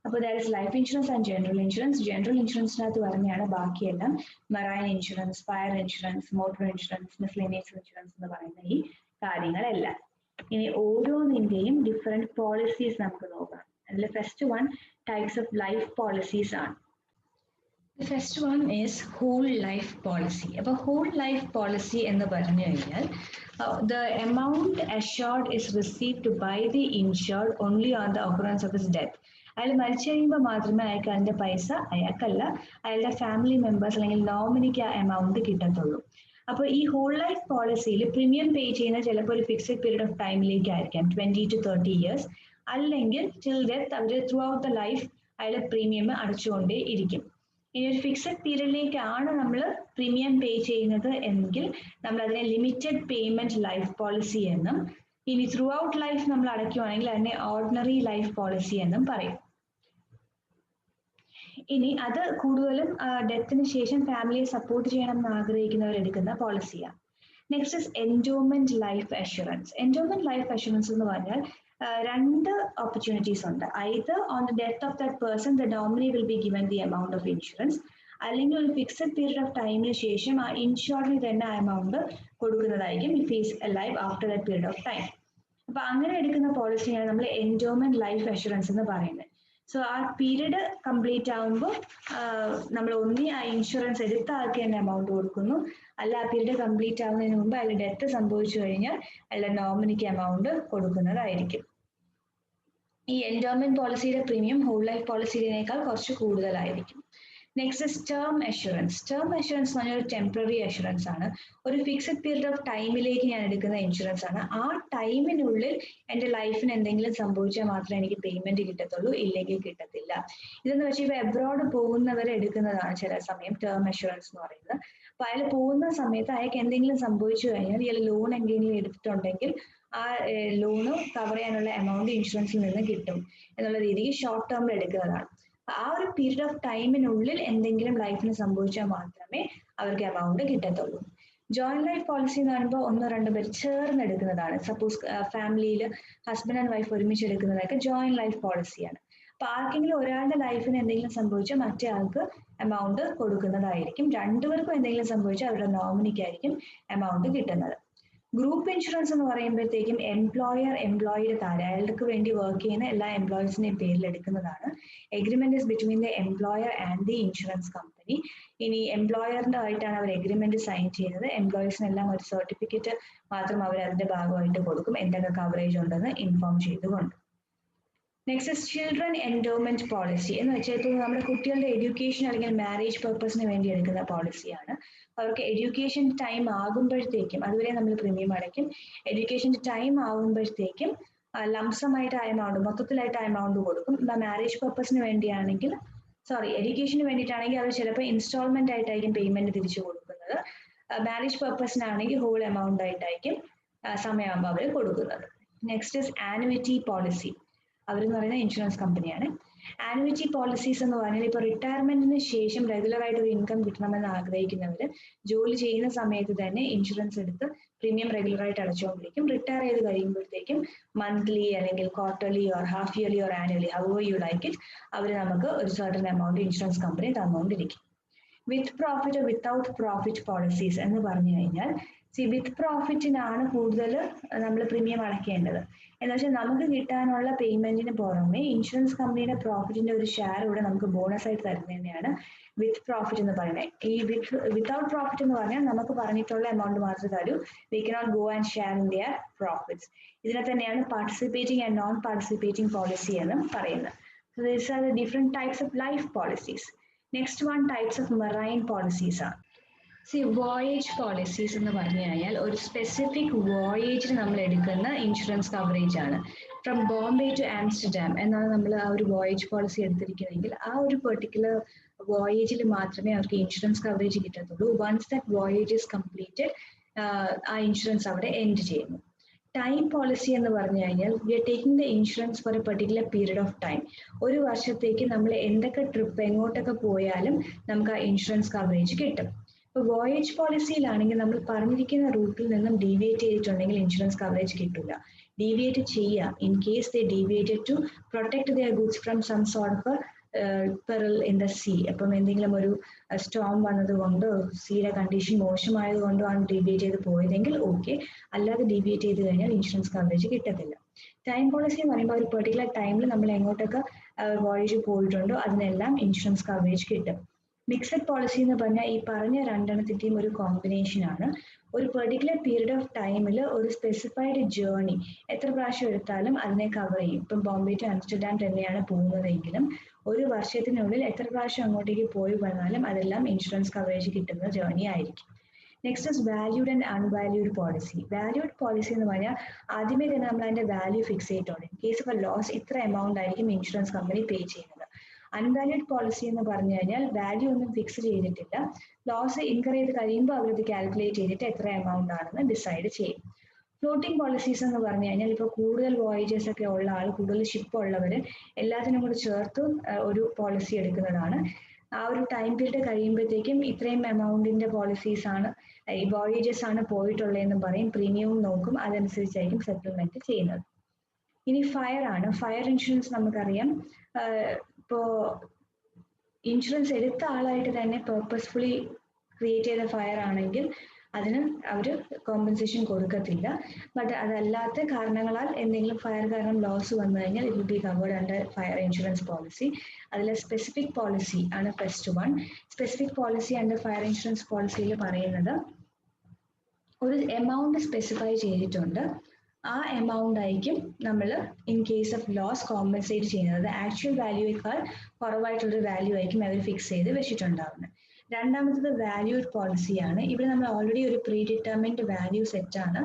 അപ്പോൾ that is life insurance and general insurance. General ഇൻഷുറൻസിനകത്ത് പറഞ്ഞാണ് ബാക്കിയെല്ലാം marine insurance, fire insurance, motor insurance, miscellaneous insurance എന്ന് പറയുന്ന ഈ കാര്യങ്ങളെല്ലാം. ഇനി ഓരോന്നിന്റെയും ഡിഫറെന്റ് പോളിസീസ് നമുക്ക് നോക്കാം. അതിൽ first one types of life policies ആണ്. The first one is whole life policy. അപ്പോൾ whole life policy എന്ന് പറഞ്ഞു കഴിഞ്ഞാൽ the amount assured is received by the insured only on the occurrence of his death. അയാൾ മരിച്ചു കഴിയുമ്പോൾ മാത്രമേ അയാൾക്ക് അതിന്റെ പൈസ അയാൾക്കല്ല അയാളുടെ ഫാമിലി മെമ്പേഴ്സ് അല്ലെങ്കിൽ നോമിനിക്ക് ആ എമൗണ്ട് കിട്ടത്തുള്ളൂ. അപ്പോൾ ഈ ഹോൾ ലൈഫ് പോളിസിയിൽ പ്രീമിയം പേ ചെയ്യുന്ന ചിലപ്പോൾ ഒരു ഫിക്സഡ് പീരീഡ് ഓഫ് ടൈമിലേക്ക് ആയിരിക്കാം, 20 to 30 years, അല്ലെങ്കിൽ till death over through out the life അയാൾ പ്രീമിയം അടച്ചുകൊണ്ടേ ഇരിക്കും. ഇനി ഒരു ഫിക്സഡ് പീരീഡിലേക്കാണ് നമ്മൾ പ്രീമിയം പേ ചെയ്യുന്നത് എങ്കിൽ നമ്മൾ അതിനെ ലിമിറ്റഡ് പേയ്മെന്റ് ലൈഫ് പോളിസി എന്നും, ഇനി ത്രൂ ഔട്ട് ലൈഫ് നമ്മൾ അടയ്ക്കുവാണെങ്കിൽ അതിനെ ഓർഡിനറി ലൈഫ് പോളിസി എന്നും പറയും. ഇനി അത് കൂടുതലും ഡെത്തിന് ശേഷം ഫാമിലിയെ സപ്പോർട്ട് ചെയ്യണം എന്ന് ആഗ്രഹിക്കുന്നവർ എടുക്കുന്ന പോളിസിയാണ്. Next is endowment life assurance. Endowment life assurance എന്ന് പറഞ്ഞാൽ രണ്ട് ഓപ്പർച്യൂണിറ്റീസ് ഉണ്ട്. Either on the death of that person the nominee will be given the amount of insurance, അല്ലെങ്കിൽ ഒരു ഫിക്സഡ് പീരീഡ് ഓഫ് ടൈമിന് ശേഷം ആ ഇൻഷുറിന് തന്നെ ആ എമൗണ്ട് കൊടുക്കുന്നതായിരിക്കും if is alive after that period of time. അപ്പൊ അങ്ങനെ എടുക്കുന്ന പോളിസിയാണ് നമ്മൾ എൻഡോമെന്റ് ലൈഫ് അഷുറൻസ് എന്ന് പറയുന്നത്. സോ ആ പീരീഡ് കംപ്ലീറ്റ് ആകുമ്പോൾ നമ്മൾ ഒന്നി ആ ഇൻഷുറൻസ് എടുത്ത ആൾക്ക് തന്നെ എമൗണ്ട് കൊടുക്കുന്നു, അല്ല ആ പീരീഡ് കംപ്ലീറ്റ് ആവുന്നതിന് മുമ്പ് അതിൽ ഡെത്ത് സംഭവിച്ചു കഴിഞ്ഞാൽ അതിലെ നോമിനിക്ക് എമൗണ്ട് കൊടുക്കുന്നതായിരിക്കും. ഈ എൻഡോമെന്റ് പോളിസിയുടെ പ്രീമിയം ഹോൾ ലൈഫ് പോളിസിയേക്കാൾ കുറച്ച് കൂടുതലായിരിക്കും. Next is term assurance. Term assurance എന്ന് പറഞ്ഞാൽ ഒരു ടെമ്പററി അഷുറൻസ് ആണ്. ഒരു ഫിക്സഡ് പീരീഡ് ഓഫ് ടൈമിലേക്ക് ഞാൻ എടുക്കുന്ന ഇൻഷുറൻസ് ആണ്. ആ ടൈമിനുള്ളിൽ എൻ്റെ ലൈഫിന് എന്തെങ്കിലും സംഭവിച്ചാൽ മാത്രമേ എനിക്ക് പേയ്മെന്റ് കിട്ടത്തുള്ളൂ, ഇല്ലെങ്കിൽ കിട്ടത്തില്ല. ഇതെന്ന് വെച്ചാൽ ഇപ്പൊ എബ്രോഡ് പോകുന്നവരെ എടുക്കുന്നതാണ് ചില സമയം ടേം അഷുറൻസ് എന്ന് പറയുന്നത്. അപ്പൊ അയാൾ പോകുന്ന സമയത്ത് അയാൾക്ക് എന്തെങ്കിലും സംഭവിച്ചു കഴിഞ്ഞാൽ ഇയാൾ ലോൺ എന്തെങ്കിലും എടുത്തിട്ടുണ്ടെങ്കിൽ ആ ലോണ് കവർ ചെയ്യാനുള്ള എമൗണ്ട് ഇൻഷുറൻസിൽ നിന്ന് കിട്ടും എന്നുള്ള രീതിക്ക് ഷോർട്ട് ടേമിൽ എടുക്കുന്നതാണ്. ആ ഒരു പീരീഡ് ഓഫ് ടൈമിനുള്ളിൽ എന്തെങ്കിലും ലൈഫിന് സംഭവിച്ചാൽ മാത്രമേ അവർക്ക് എമൗണ്ട് കിട്ടത്തുള്ളൂ. ജോയിന്റ് ലൈഫ് പോളിസി എന്ന് പറയുമ്പോൾ ഒന്നോ രണ്ടോ പേര് ചേർന്ന് എടുക്കുന്നതാണ്. സപ്പോസ് ഫാമിലിയിൽ ഹസ്ബൻഡ് ആൻഡ് വൈഫ് ഒരുമിച്ച് എടുക്കുന്നതൊക്കെ ജോയിന്റ് ലൈഫ് പോളിസിയാണ്. അപ്പൊ ആർക്കെങ്കിലും ഒരാളുടെ ലൈഫിന് എന്തെങ്കിലും സംഭവിച്ചാൽ മറ്റേ ആൾക്ക് എമൗണ്ട് കൊടുക്കുന്നതായിരിക്കും. രണ്ടുപേർക്കും എന്തെങ്കിലും സംഭവിച്ചാൽ അവരുടെ നോമിനിക്കായിരിക്കും എമൗണ്ട് കിട്ടുന്നത്. ഗ്രൂപ്പ് ഇൻഷുറൻസ് എന്ന് പറയുമ്പോഴത്തേക്കും എംപ്ലോയർ എംപ്ലോയിയുടെ താഴെ അയാൾക്ക് വേണ്ടി വർക്ക് ചെയ്യുന്ന എല്ലാ എംപ്ലോയീസിന്റെയും പേരിൽ എടുക്കുന്നതാണ്. Agreement is between the employer and the insurance company. ഇനി എംപ്ലോയറിന്റെ ആയിട്ടാണ് അവർ എഗ്രിമെന്റ് സൈൻ ചെയ്യുന്നത്. എംപ്ലോയീസിനെല്ലാം ഒരു സർട്ടിഫിക്കറ്റ് മാത്രം അവർ അതിന്റെ ഭാഗമായിട്ട് കൊടുക്കും, എന്തൊക്കെ കവറേജ് ഉണ്ടെന്ന് ഇൻഫോം ചെയ്തുകൊണ്ട്. Next is children endowment policy എന്ന് വെച്ചാൽ ഇപ്പോൾ നമ്മുടെ കുട്ടികളുടെ എഡ്യൂക്കേഷൻ അല്ലെങ്കിൽ മാരേജ് പർപ്പസിന് വേണ്ടി എടുക്കുന്ന പോളിസിയാണ്. അവർക്ക് എഡ്യൂക്കേഷൻ ടൈം ആകുമ്പോഴത്തേക്കും, അതുവരെ നമ്മൾ പ്രീമിയം അടയ്ക്കും, എഡ്യൂക്കേഷൻ്റെ ടൈം ആകുമ്പോഴത്തേക്കും ലംസമായിട്ട് ആ എമൗണ്ട്, മൊത്തത്തിലായിട്ട് ആ എമൗണ്ട് കൊടുക്കും. മാരേജ് പർപ്പസിന് വേണ്ടിയാണെങ്കിൽ എഡ്യൂക്കേഷന് വേണ്ടിയിട്ടാണെങ്കിൽ അവർ ചിലപ്പോൾ ഇൻസ്റ്റാൾമെന്റ് ആയിട്ടായിരിക്കും പേയ്മെന്റ് തിരിച്ചു കൊടുക്കുന്നത്. മാരേജ് പർപ്പസിനാണെങ്കിൽ ഹോൾ എമൗണ്ട് ആയിട്ടായിരിക്കും സമയമാകുമ്പോൾ അവർ കൊടുക്കുന്നത്. Next is annuity policy. അവരെന്ന് പറയുന്ന ഇൻഷുറൻസ് കമ്പനിയാണ്. ആനുവിറ്റി പോളിസീസ് എന്ന് പറഞ്ഞാൽ ഇപ്പോൾ റിട്ടയർമെന്റിന് ശേഷം റെഗുലർ ആയിട്ട് ഒരു ഇൻകം കിട്ടണമെന്ന് ആഗ്രഹിക്കുന്നവർ ജോലി ചെയ്യുന്ന സമയത്ത് തന്നെ ഇൻഷുറൻസ് എടുത്ത് പ്രീമിയം റെഗുലർ ആയിട്ട് അടച്ചുകൊണ്ടിരിക്കും. റിട്ടയർ ചെയ്ത് കഴിയുമ്പോഴത്തേക്കും മന്ത്ലി അല്ലെങ്കിൽ quarterly or half yearly or annually however you like it അവർ നമുക്ക് ഒരു സർട്ടൻ എമൗണ്ട് ഇൻഷുറൻസ് കമ്പനി തന്നുകൊണ്ടിരിക്കും. With profit without profit policies എന്ന് പറഞ്ഞു കഴിഞ്ഞാൽ വിത്ത് പ്രോഫിറ്റിനാണ് കൂടുതൽ നമ്മൾ പ്രീമിയം അടയ്ക്കേണ്ടത്. എന്ന് വെച്ചാൽ നമുക്ക് കിട്ടാനുള്ള പേയ്മെന്റിന് പുറമെ ഇൻഷുറൻസ് കമ്പനിയുടെ പ്രോഫിറ്റിന്റെ ഒരു ഷെയർ ഇവിടെ നമുക്ക് ബോണസ് ആയിട്ട് തരുന്നതിനെയാണ് വിത്ത് പ്രോഫിറ്റ് എന്ന് പറയുന്നത്. ഈ വിത്തൗട്ട് പ്രോഫിറ്റ് എന്ന് പറഞ്ഞാൽ നമുക്ക് പറഞ്ഞിട്ടുള്ള എമൗണ്ട് മാത്രമേ തരൂ. We cannot go and share in their profits. ഇതിനെ തന്നെയാണ് participating and non participating policy എന്നും പറയുന്നത്. So these are the different types of life policies. Next one, types of marine policies are. Voyage policies എന്ന് പറഞ്ഞു കഴിഞ്ഞാൽ ഒരു specific വോയേജിന് നമ്മൾ എടുക്കുന്ന ഇൻഷുറൻസ് കവറേജ് ആണ്. ഫ്രം ബോംബെ ടു ആംസ്റ്റർഡാം എന്നാണ് നമ്മൾ ആ ഒരു വോയേജ് പോളിസി എടുത്തിരിക്കുന്നതെങ്കിൽ ആ ഒരു പെർട്ടിക്കുലർ വോയേജിൽ മാത്രമേ അവർക്ക് ഇൻഷുറൻസ് കവറേജ് കിട്ടത്തുള്ളൂ. Once that voyage is completed ആ ഇൻഷുറൻസ് അവിടെ എൻഡ് ചെയ്യുന്നു. ടൈം പോളിസി എന്ന് പറഞ്ഞു കഴിഞ്ഞാൽ we are taking the insurance for a particular period of time. ഒരു വർഷത്തേക്ക് നമ്മൾ എന്തൊക്കെ ട്രിപ്പ് എങ്ങോട്ടൊക്കെ പോയാലും നമുക്ക് ആ ഇൻഷുറൻസ് കവറേജ് കിട്ടും. ഇപ്പോൾ വോയേജ് പോളിസിയിലാണെങ്കിൽ നമ്മൾ പറഞ്ഞിരിക്കുന്ന റൂട്ടിൽ നിന്നും ഡീവിയേറ്റ് ചെയ്തിട്ടുണ്ടെങ്കിൽ ഇൻഷുറൻസ് കവറേജ് കിട്ടില്ല. ഡീവിയേറ്റ് ചെയ്യുക in case they deviated to protect their goods from some sort of peril in the sea. അപ്പം എന്തെങ്കിലും ഒരു സ്റ്റോം വന്നത് കൊണ്ടോ സീയുടെ കണ്ടീഷൻ മോശമായത് കൊണ്ടോ ആണ് ഡീവിയേറ്റ് ചെയ്ത് പോയതെങ്കിൽ ഓക്കെ, അല്ലാതെ ഡീവിയേറ്റ് ചെയ്ത് കഴിഞ്ഞാൽ ഇൻഷുറൻസ് കവറേജ് കിട്ടത്തില്ല. ടൈം പോളിസി എന്ന് പറയുമ്പോൾ ഒരു പെർട്ടിക്കുലർ ടൈമിൽ നമ്മൾ എങ്ങോട്ടൊക്കെ വോയേജ് പോയിട്ടുണ്ടോ അതിനെല്ലാം ഇൻഷുറൻസ് കവറേജ് കിട്ടും. മിക്സഡ് പോളിസി എന്ന് പറഞ്ഞാൽ ഈ പറഞ്ഞ രണ്ടെണ്ണത്തിന്റെയും ഒരു കോമ്പിനേഷൻ ആണ്. ഒരു പെർട്ടിക്കുലർ പീരീഡ് ഓഫ് ടൈമിൽ ഒരു സ്പെസിഫൈഡ് ജേർണി എത്ര പ്രാവശ്യം എടുത്താലും അതിനെ കവർ ചെയ്യും. ഇപ്പം ബോംബെ ടു ആംസ്റ്റർഡാം തന്നെയാണ് പോകുന്നതെങ്കിലും ഒരു വർഷത്തിനുള്ളിൽ എത്ര പ്രാവശ്യം അങ്ങോട്ടേക്ക് പോയി വന്നാലും അതെല്ലാം ഇൻഷുറൻസ് കവറേജ് കിട്ടുന്ന ജേർണി ആയിരിക്കും. Next is valued and unvalued policy. Valued policy എന്ന് പറഞ്ഞാൽ ആദ്യമേ തന്നെ നമ്മൾ അതിന്റെ വാല്യൂ ഫിക്സ് ചെയ്തിട്ടുണ്ട്. In case of a loss ഇത്ര എമൗണ്ട് ആയിരിക്കും ഇൻഷുറൻസ് കമ്പനി പേ ചെയ്യുന്നത്. അൺവാല്യൂഡ് പോളിസി എന്ന് പറഞ്ഞു കഴിഞ്ഞാൽ വാല്യൂ ഒന്നും ഫിക്സ് ചെയ്തിട്ടില്ല. ലോസ് ഇൻകർ ചെയ്ത് കഴിയുമ്പോൾ അവരത് കാൽക്കുലേറ്റ് ചെയ്തിട്ട് എത്ര എമൗണ്ട് ആണെന്ന് ഡിസൈഡ് ചെയ്യും. ഫ്ലോട്ടിംഗ് പോളിസീസ് എന്ന് പറഞ്ഞു കഴിഞ്ഞാൽ ഇപ്പോൾ കൂടുതൽ വോയേജസ് ഒക്കെ ഉള്ള ആൾ, കൂടുതൽ ഷിപ്പ് ഉള്ളവർ എല്ലാത്തിനും കൂടി ചേർത്ത് ഒരു പോളിസി എടുക്കുന്നതാണ്. ആ ഒരു ടൈം പീരീഡ് കഴിയുമ്പോഴത്തേക്കും ഇത്രയും എമൗണ്ടിന്റെ പോളിസീസ് ആണ്, വോയേജസ് ആണ് പോയിട്ടുള്ളതെന്ന് പറയും. പ്രീമിയവും നോക്കും, അതനുസരിച്ചായിരിക്കും സെറ്റിൽമെന്റ് ചെയ്യുന്നത്. ഇനി ഫയർ ആണ്. ഫയർ ഇൻഷുറൻസ് നമുക്കറിയാം, ഇപ്പോ ഇൻഷുറൻസ് എടുത്ത ആളായിട്ട് തന്നെ പേർപ്പസ്ഫുള്ളി ക്രിയേറ്റ് ചെയ്ത ഫയർ ആണെങ്കിൽ അതിന് അവർ കോമ്പൻസേഷൻ കൊടുക്കത്തില്ല. ബട്ട് അതല്ലാത്ത കാരണങ്ങളാൽ എന്തെങ്കിലും ഫയർ കാരണം ലോസ് വന്നു കഴിഞ്ഞാൽ it will be covered under fire insurance policy. അതിൽ സ്പെസിഫിക് പോളിസി ആണ് first one. Specific policy under fire insurance പോളിസിയിൽ പറയുന്നത് ഒരു എമൗണ്ട് സ്പെസിഫൈ ചെയ്തിട്ടുണ്ട്. ആ എമൗണ്ട് ആയിരിക്കും നമ്മൾ in case of loss compensate ചെയ്യുന്നത്. ആക്ച്വൽ വാല്യൂയേക്കാൾ കുറവായിട്ടുള്ളൊരു വാല്യൂ ആയിരിക്കും അവർ ഫിക്സ് ചെയ്ത് വെച്ചിട്ടുണ്ടാവുന്നത്. രണ്ടാമത്തത് വാല്യൂഡ് പോളിസിയാണ്. ഇവിടെ നമ്മൾ ഓൾറെഡി ഒരു പ്രീ ഡിറ്റർമിൻഡ് വാല്യൂ സെറ്റ് ആണ്.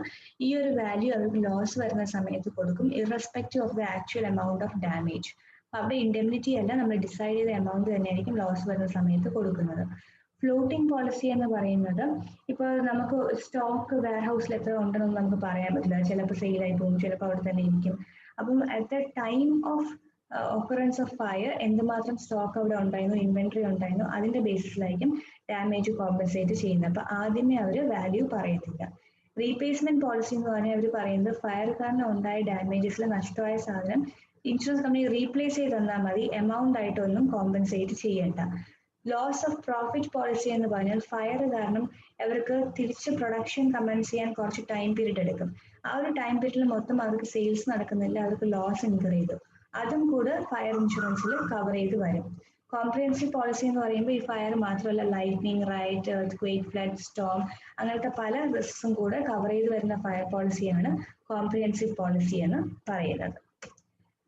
ഈ ഒരു വാല്യൂ അവർക്ക് ലോസ് വരുന്ന സമയത്ത് കൊടുക്കും, irrespective of the actual amount of damage. അവിടെ ഇൻഡെമിനിറ്റി അല്ല, നമ്മൾ ഡിസൈഡ് ചെയ്ത എമൗണ്ട് തന്നെയായിരിക്കും ലോസ് വരുന്ന സമയത്ത് കൊടുക്കുന്നത്. ഫ്ലോട്ടിംഗ് പോളിസി എന്ന് പറയുന്നത് ഇപ്പോൾ നമുക്ക് സ്റ്റോക്ക് വെയർ ഹൗസിൽ എത്ര ഉണ്ടെന്നൊന്നും നമുക്ക് പറയാൻ പറ്റില്ല. ചിലപ്പോൾ സെയിലായി പോകും, ചിലപ്പോൾ അവിടെ തന്നെ ഇരിക്കും. അപ്പം at the time of occurrence of fire എന്തുമാത്രം സ്റ്റോക്ക് അവിടെ ഉണ്ടായിരുന്നു, ഇൻവെന്ററി ഉണ്ടായിരുന്നു, അതിന്റെ ബേസിസിലായിരിക്കും ഡാമേജ് കോമ്പൻസേറ്റ് ചെയ്യുന്നത്. അപ്പൊ ആദ്യമേ അവർ വാല്യൂ പറയത്തില്ല. റീപ്ലേസ്മെന്റ് പോളിസി എന്ന് പറഞ്ഞാൽ അവർ പറയുന്നത് ഫയർ കാരണം ഉണ്ടായ ഡാമേജസിൽ നഷ്ടമായ സാധനം ഇൻഷുറൻസ് കമ്പനി റീപ്ലേസ് ചെയ്ത് തന്നാൽ മതി, എമൗണ്ട് ആയിട്ടൊന്നും കോമ്പൻസേറ്റ് ചെയ്യണ്ട. ലോസ് ഓഫ് പ്രോഫിറ്റ് പോളിസി എന്ന് പറഞ്ഞാൽ ഫയർ കാരണം അവർക്ക് തിരിച്ച് പ്രൊഡക്ഷൻ കമൻസ് ചെയ്യാൻ കുറച്ച് ടൈം പീരീഡ് എടുക്കും. ആ ഒരു ടൈം പീരീഡിൽ മൊത്തം അവർക്ക് സെയിൽസ് നടക്കുന്നില്ല, അവർക്ക് ലോസ് ഇൻകർ ചെയ്തു. അതും കൂടെ ഫയർ ഇൻഷുറൻസിൽ കവർ ചെയ്ത് വരും. കോംപ്രിഹെൻസീവ് പോളിസി എന്ന് പറയുമ്പോൾ ഈ ഫയർ മാത്രമല്ല, lightning, riot, earth, flood, storm, അങ്ങനത്തെ പല റിസ്ക്കും കൂടെ കവർ ചെയ്ത് വരുന്ന ഫയർ പോളിസിയാണ് കോംപ്രിഹെൻസീവ് പോളിസി എന്ന് പറയുന്നത്.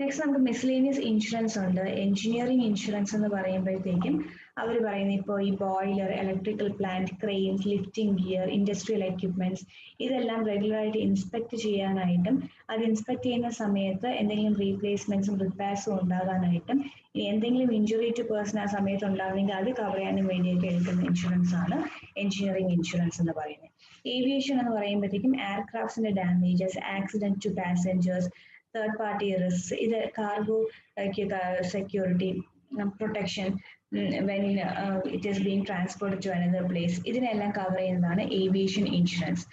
നെക്സ്റ്റ് നമുക്ക് മിസ്ലേനിയസ് ഇൻഷുറൻസ് ഉണ്ട്. എഞ്ചിനീയറിംഗ് ഇൻഷുറൻസ് എന്ന് പറയുമ്പോഴത്തേക്കും അവർ പറയുന്നത് ഇപ്പോൾ ഈ boiler, electrical plant, cranes, lifting gear, industrial equipments ഇതെല്ലാം റെഗുലറായിട്ട് ഇൻസ്പെക്ട് ചെയ്യാനായിട്ടും അത് ഇൻസ്പെക്ട് ചെയ്യുന്ന സമയത്ത് എന്തെങ്കിലും റീപ്ലേസ്മെന്റ്സും റിപ്പയർസും ഉണ്ടാകാനായിട്ടും എന്തെങ്കിലും ഇഞ്ചുറി ടു പേഴ്സൺ ആ സമയത്ത് ഉണ്ടാകുന്നെങ്കിൽ അത് കവർ ചെയ്യാനും വേണ്ടിയൊക്കെ എടുക്കുന്ന ഇൻഷുറൻസ് ആണ് എഞ്ചിനീയറിംഗ് ഇൻഷുറൻസ് എന്ന് പറയുന്നത്. ഏവിയേഷൻ എന്ന് പറയുമ്പോഴത്തേക്കും എയർക്രാഫ്റ്റ്സിന്റെ damages, accident to passengers, third party risk, ഇത് cargo security, protection when it is being transported to another place, ഇതിനെല്ലാം കവർ ചെയ്യുന്നതാണ് aviation insurance.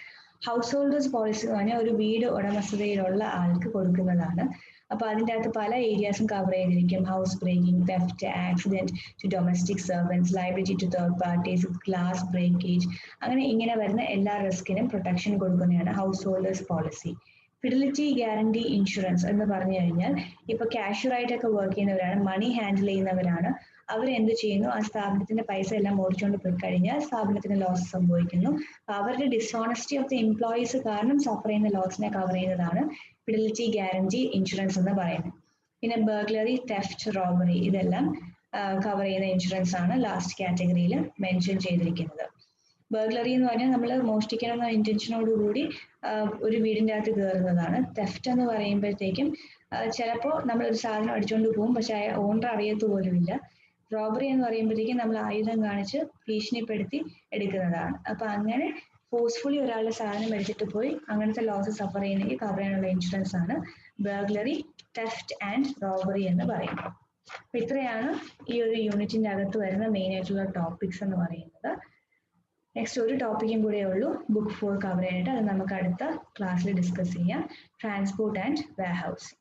Householders policy എന്ന് പറഞ്ഞാൽ ഒരു വീട് ഉടമസ്ഥതയിലുള്ള ആൾക്ക് കൊടുക്കുന്നതാണ്. അപ്പൊ അതിൻ്റെ അകത്ത് പല ഏരിയാസും കവർ ചെയ്തിരിക്കും. House breaking, theft, accident to domestic servants, liability to third parties, glass breakage, അങ്ങനെ ഇങ്ങനെ വരുന്ന എല്ലാ റിസ്കിനും പ്രൊട്ടക്ഷൻ കൊടുക്കുന്നതാണ് householders policy. Fidelity guarantee insurance എന്ന് പറഞ്ഞു കഴിഞ്ഞാൽ ഇപ്പൊ കാഷ്വറായിട്ടൊക്കെ വർക്ക് ചെയ്യുന്നവരാണ്, മണി ഹാൻഡിൽ ചെയ്യുന്നവരാണ്, അവരെന്ത് ചെയ്യുന്നു, ആ സ്ഥാപനത്തിന്റെ പൈസ എല്ലാം ഓടിച്ചുകൊണ്ട് പോയി കഴിഞ്ഞാൽ സ്ഥാപനത്തിന് ലോസ് സംഭവിക്കുന്നു. അവരുടെ ഡിസോണസ്റ്റി ഓഫ് ദി എംപ്ലോയീസ് കാരണം സഫർ ചെയ്യുന്ന ലോസിനെ കവർ ചെയ്യുന്നതാണ് ഫിഡലിറ്റി ഗ്യാരണ്ടി ഇൻഷുറൻസ് എന്ന് പറയുന്നത്. പിന്നെ ബർഗ്ലറി, തെഫ്റ്റ്, റോബറി ഇതെല്ലാം കവർ ചെയ്യുന്ന ഇൻഷുറൻസ് ആണ് ലാസ്റ്റ് കാറ്റഗറിയിൽ മെൻഷൻ ചെയ്തിരിക്കുന്നത്. ബർഗ്ലറി എന്ന് പറഞ്ഞാൽ നമ്മൾ മോഷ്ടിക്കണം എന്ന ഇന്റൻഷനോടുകൂടി ഒരു വീടിൻ്റെ അകത്ത് കയറുന്നതാണ്. തെഫ്റ്റ് എന്ന് പറയുമ്പോഴത്തേക്കും ചിലപ്പോൾ നമ്മളൊരു സാധനം അടിച്ചുകൊണ്ട് പോകും, പക്ഷെ ഓണർ അറിയത്ത് പോലുമില്ല. റോബറി എന്ന് പറയുമ്പോഴത്തേക്കും നമ്മൾ ആയുധം കാണിച്ച് ഭീഷണിപ്പെടുത്തി എടുക്കുന്നതാണ്. അപ്പൊ അങ്ങനെ ഫോഴ്സ്ഫുള്ളി ഒരാളുടെ സാധനം എടുത്തിട്ട് പോയി അങ്ങനത്തെ ലോസ് സഫർ ചെയ്യുന്നെങ്കിൽ കവർ ചെയ്യാനുള്ള ഇൻഷുറൻസ് ആണ് ബർഗ്ലറി, തെഫ്റ്റ് ആൻഡ് റോബറി എന്ന് പറയുന്നത്. അപ്പൊ ഇത്രയാണ് ഈ ഒരു യൂണിറ്റിന്റെ അകത്ത് വരുന്ന മെയിൻ ആയിട്ടുള്ള ടോപ്പിക്സ് എന്ന് പറയുന്നത്. നെക്സ്റ്റ് ഒരു ടോപ്പിക്കും കൂടെ ഉള്ളൂ ബുക്ക് 4 കവർ ചെയ്യാനായിട്ട്, അത് നമുക്ക് അടുത്ത ക്ലാസ്സിൽ ഡിസ്കസ് ചെയ്യാം. Transport and warehousing.